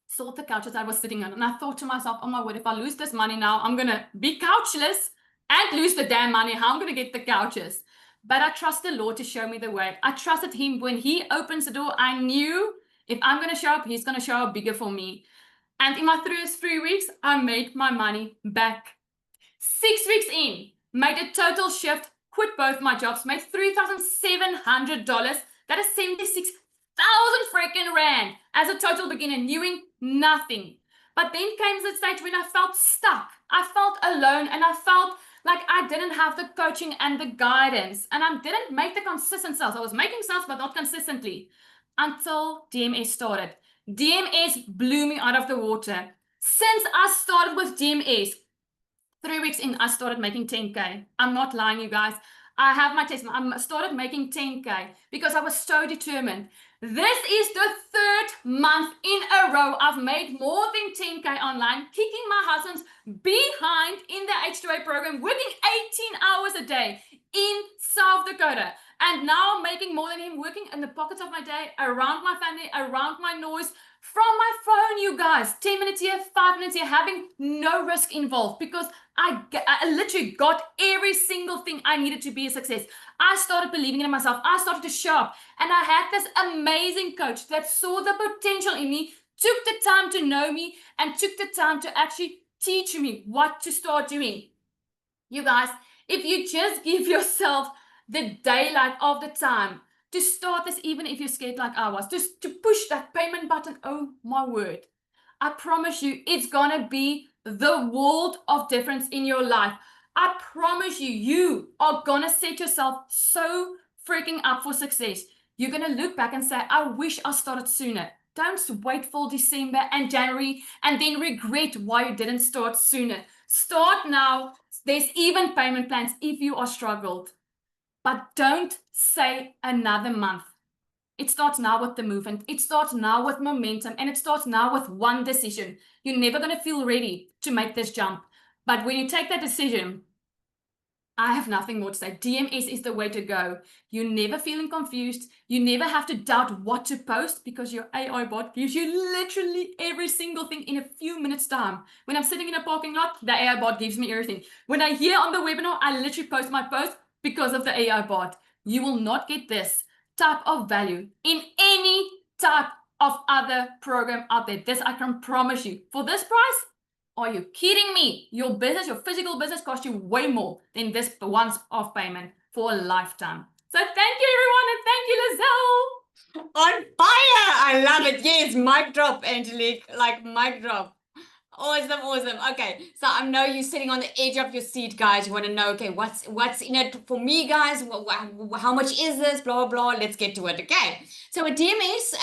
Sold the couches I was sitting on. And I thought to myself, oh my word, if I lose this money now, I'm going to be couchless and lose the damn money. How am I going to get the couches? But I trust the Lord to show me the way. I trusted him. When he opens the door, I knew if I'm going to show up, he's going to show up bigger for me. And in my first 3 weeks, I made my money back. 6 weeks in, made a total shift, quit both my jobs, made $3,700. That is 76,000 freaking Rand as a total beginner, knowing nothing. But then came the stage when I felt stuck. I felt alone and I felt like I didn't have the coaching and the guidance, and I didn't make the consistent sales. I was making sales, but not consistently until DMS started. DMS blew me out of the water. Since I started with DMS, 3 weeks in, I started making 10K. I'm not lying, you guys. I have my testimony. I started making 10K because I was so determined. This is the 3rd month in a row I've made more than 10K online, kicking my husband's behind in the H2A program, working 18 hours a day in South Dakota. And now I'm making more than him, working in the pockets of my day, around my family, around my noise, from my phone, you guys. 10 minutes here, 5 minutes here, having no risk involved because I literally got every single thing I needed to be a success. I started believing in myself. I started to show up. And I had this amazing coach that saw the potential in me, took the time to know me, and took the time to actually teach me what to start doing. You guys, if you just give yourself the daylight of the time to start this, even if you're scared like I was, just to push that payment button, oh my word, I promise you, it's gonna be the world of difference in your life. I promise you, you are gonna set yourself so freaking up for success. You're gonna look back and say, I wish I started sooner. Don't wait for December and January and then regret why you didn't start sooner. Start now. There's even payment plans if you are struggled. But don't say another month. It starts now with the movement. It starts now with momentum. And it starts now with one decision. You're never going to feel ready to make this jump. But when you take that decision, I have nothing more to say. DMS is the way to go. You're never feeling confused. You never have to doubt what to post because your AI bot gives you literally every single thing in a few minutes time. When I'm sitting in a parking lot, the AI bot gives me everything. When I hear on the webinar, I literally post my post because of the AI bot. You will not get this type of value in any type of other program out there. This I can promise you. For this price, are you kidding me? Your business, your physical business costs you way more than this once-off payment for a lifetime. So thank you, everyone, and thank you, Lizelle. On fire! I love it. Yes, mic drop, Angelique. Like mic drop. Awesome, awesome. Okay, so I know you're sitting on the edge of your seat, guys. You want to know, okay, what's in it for me, guys? How much is this? Blah, blah, blah. Let's get to it, okay? So with DMS,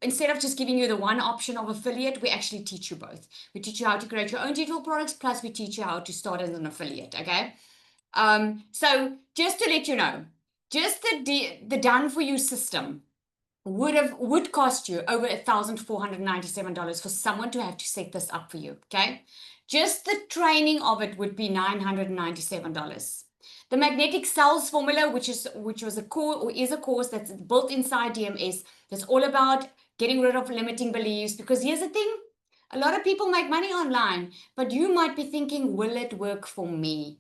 instead of just giving you the one option of affiliate, we actually teach you both. We teach you how to create your own digital products, plus we teach you how to start as an affiliate, okay? So just to let you know, just the done-for-you system would cost you over $1,497 for someone to have to set this up for you, okay? Just the training of it would be $997. The magnetic sales formula, which was a course or is a course that's built inside DMS, that's all about getting rid of limiting beliefs, because here's the thing, a lot of people make money online, but you might be thinking, will it work for me?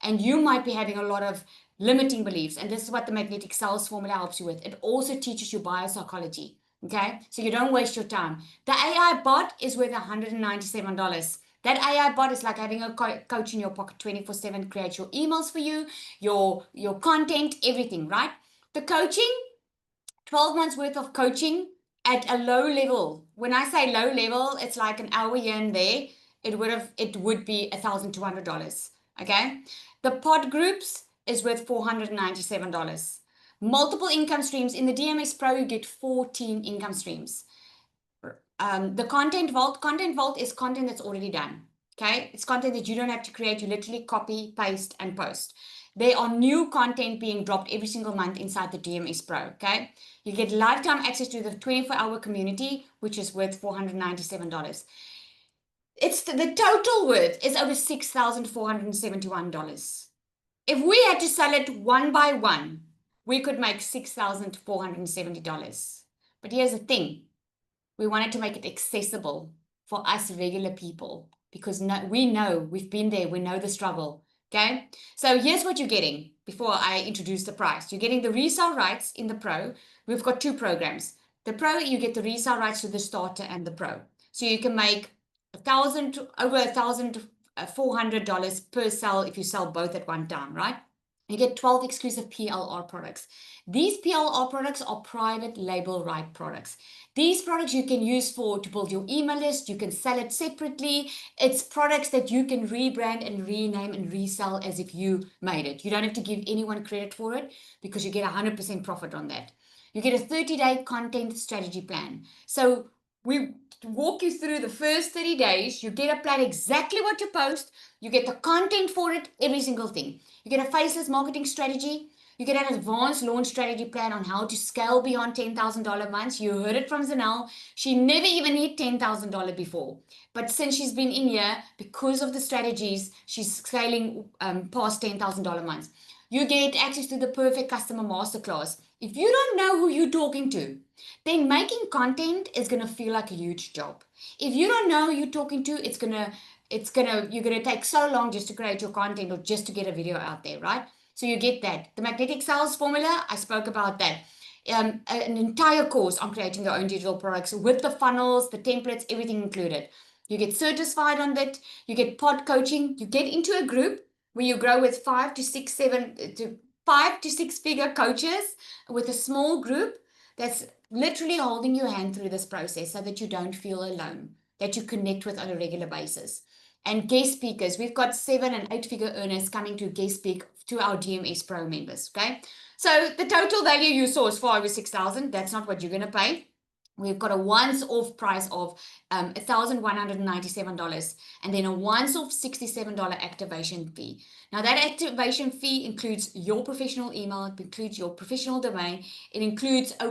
And you might be having a lot of limiting beliefs. And this is what the magnetic sales formula helps you with. It also teaches you biopsychology. Okay, so you don't waste your time. The AI bot is worth $197. That AI bot is like having a coach in your pocket 24/7, creates your emails for you, your content, everything, right? The coaching, 12 months worth of coaching at a low level. When I say low level, it's like an hour here and there. It would be $1,200. Okay. The pod groups is worth $497. Multiple income streams. In the DMS Pro, you get 14 income streams. The content vault is content that's already done. Okay. It's content that you don't have to create. You literally copy, paste, and post. There are new content being dropped every single month inside the DMS Pro, okay? You get lifetime access to the 24-hour community, which is worth $497. It's the total worth is over $6,471. If we had to sell it one by one, we could make $6,470. But here's the thing. We wanted to make it accessible for us regular people, because we know, we've been there, we know the struggle. Okay, so here's what you're getting before I introduce the price. You're getting the resale rights in the Pro. We've got two programs. The Pro, you get the resale rights to the starter and the Pro. So you can make over $1,400 per sale if you sell both at one time, right? You get 12 exclusive PLR products. These PLR products are private label right products. These products you can use to build your email list. You can sell it separately. It's products that you can rebrand and rename and resell as if you made it. You don't have to give anyone credit for it, because you get 100% profit on that. You get a 30-day content strategy plan. So we walk you through the first 30 days. You get a plan exactly what you post. You get the content for it, every single thing. You get a faceless marketing strategy. You get an advanced launch strategy plan on how to scale beyond $10,000 months. You heard it from Zanelle. She never even hit $10,000 before. But since she's been in here, because of the strategies, she's scaling past $10,000 months. You get access to the perfect customer masterclass. If you don't know who you're talking to, then making content is going to feel like a huge job. If you don't know who you're talking to, you're going to take so long just to create your content or just to get a video out there, right? So you get that. The magnetic sales formula, I spoke about that. An entire course on creating your own digital products with the funnels, the templates, everything included. You get certified on that. You get pod coaching. You get into a group where you grow with 5 to 6 figure coaches with a small group that's literally holding your hand through this process so that you don't feel alone, that you connect with on a regular basis. And guest speakers, we've got 7 and 8 figure earners coming to guest speak to our DMS Pro members, okay? So the total value you saw is far over $6,000. That's not what you're going to pay. We've got a once-off price of $1,197 and then a once-off $67 activation fee. Now that activation fee includes your professional email, it includes your professional domain, it includes all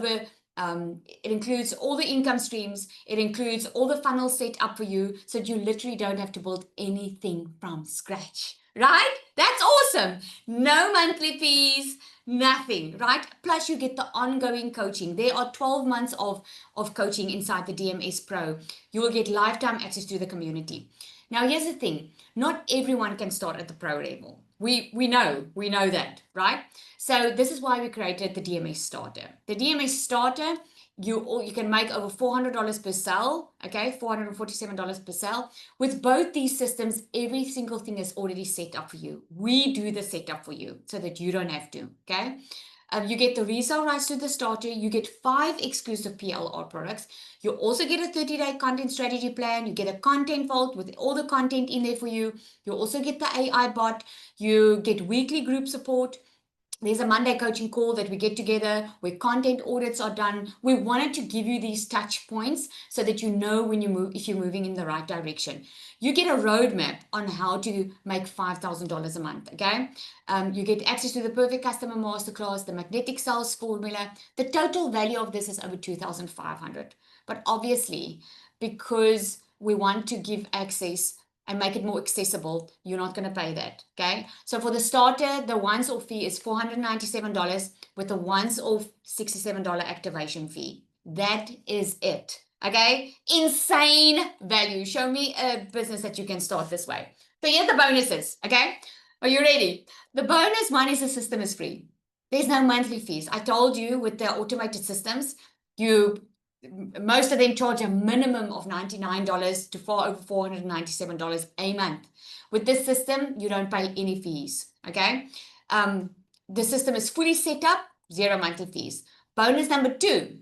the income streams, it includes all the funnels set up for you, so you literally don't have to build anything from scratch, right? That's awesome. No monthly fees, nothing, right? Plus you get the ongoing coaching. There are 12 months of coaching inside the DMS Pro. You will get lifetime access to the community. Now here's the thing, not everyone can start at the pro level. We know that, right? So this is why we created the DMS Starter. The DMS Starter, you can make over $400 per sale, okay, $447 per sale. With both these systems, every single thing is already set up for you. We do the setup for you so that you don't have to, okay? You get the resale rights to the starter. You get 5 exclusive PLR products. You also get a 30-day content strategy plan. You get a content vault with all the content in there for you. You also get the AI bot. You get weekly group support. There's a Monday coaching call that we get together where content audits are done. We wanted to give you these touch points so that you know when you move, if you're moving in the right direction. You get a roadmap on how to make $5,000 a month, okay? You get access to the perfect customer masterclass, the magnetic sales formula. The total value of this is over $2,500. But obviously, because we want to give access and make it more accessible, you're not going to pay that, okay? So for the starter, the once-off fee is $497 with a once-off $67 activation fee. That is it. Okay, insane value. Show me a business that you can start this way. So here's the bonuses. Okay, are you ready? The bonus one is the system is free. There's no monthly fees. I told you with the automated systems, most of them charge a minimum of $99 to far over $497 a month. With this system, you don't pay any fees. Okay, the system is fully set up, 0 monthly fees. Bonus number 2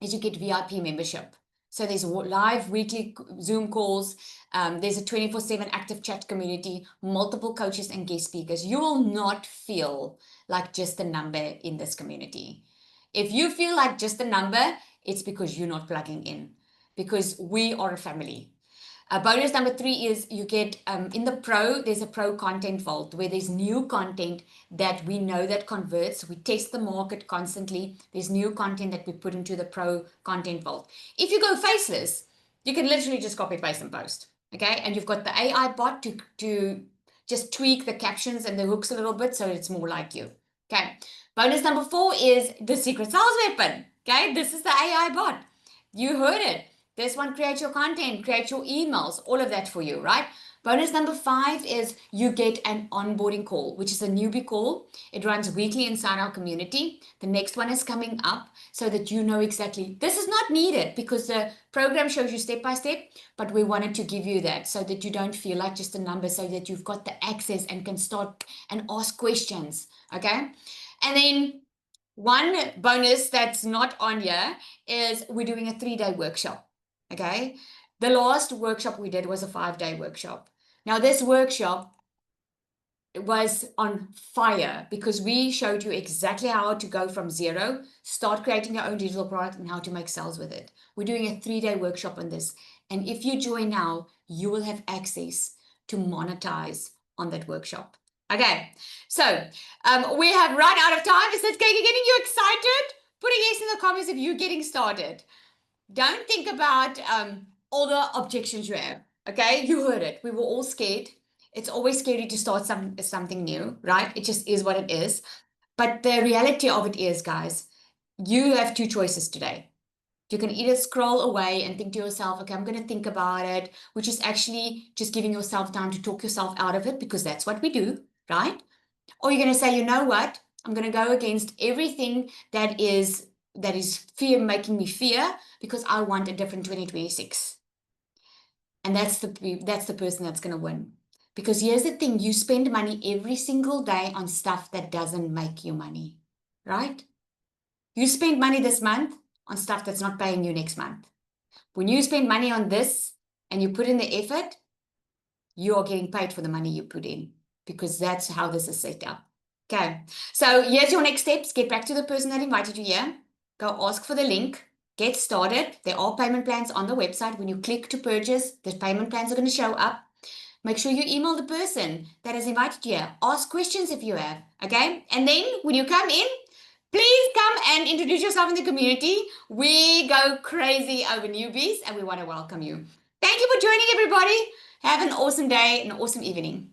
is you get VIP membership. So there's live weekly Zoom calls. There's a 24/7 active chat community, multiple coaches and guest speakers. You will not feel like just a number in this community. If you feel like just a number, it's because you're not plugging in, because we are a family. Bonus number 3 is you get in the pro, there's a pro content vault where there's new content that we know that converts. We test the market constantly. There's new content that we put into the pro content vault. If you go faceless, you can literally just copy, paste, and post. Okay, and you've got the AI bot to just tweak the captions and the hooks a little bit so it's more like you. Okay, bonus number 4 is the secret sales weapon. Okay, this is the AI bot. You heard it. This one creates your content, creates your emails, all of that for you, right? Bonus number 5 is you get an onboarding call, which is a newbie call. It runs weekly inside our community. The next one is coming up so that you know exactly. This is not needed because the program shows you step by step, but we wanted to give you that so that you don't feel like just a number, so that you've got the access and can start and ask questions, okay? And then one bonus that's not on here is we're doing a 3-day workshop. Okay, the last workshop we did was a 5-day workshop. Now this workshop was on fire because we showed you exactly how to go from 0, start creating your own digital product, and how to make sales with it. We're doing a 3-day workshop on this, and if you join now, you will have access to monetize on that workshop. Okay, so we have run out of time. Is that getting you excited? Put a yes in the comments if you're getting started. Don't think about all the objections you have. Okay, you heard it. We were all scared. It's always scary to start something new, right? It just is what it is. But the reality of it is, guys, you have 2 choices today. You can either scroll away and think to yourself, okay, I'm going to think about it, which is actually just giving yourself time to talk yourself out of it, because that's what we do, right? Or you're going to say, you know what? I'm going to go against everything that is fear, making me fear, because I want a different 2026. And that's the person that's going to win. Because here's the thing, you spend money every single day on stuff that doesn't make you money, right? You spend money this month on stuff that's not paying you next month. When you spend money on this and you put in the effort, you are getting paid for the money you put in, because that's how this is set up. Okay, so here's your next steps. Get back to the person that invited you here. Go ask for the link. Get started. There are payment plans on the website. When you click to purchase, the payment plans are going to show up. Make sure you email the person that has invited you here. Ask questions if you have, okay? And then when you come in, please come and introduce yourself in the community. We go crazy over newbies and we want to welcome you. Thank you for joining, everybody. Have an awesome day, an awesome evening.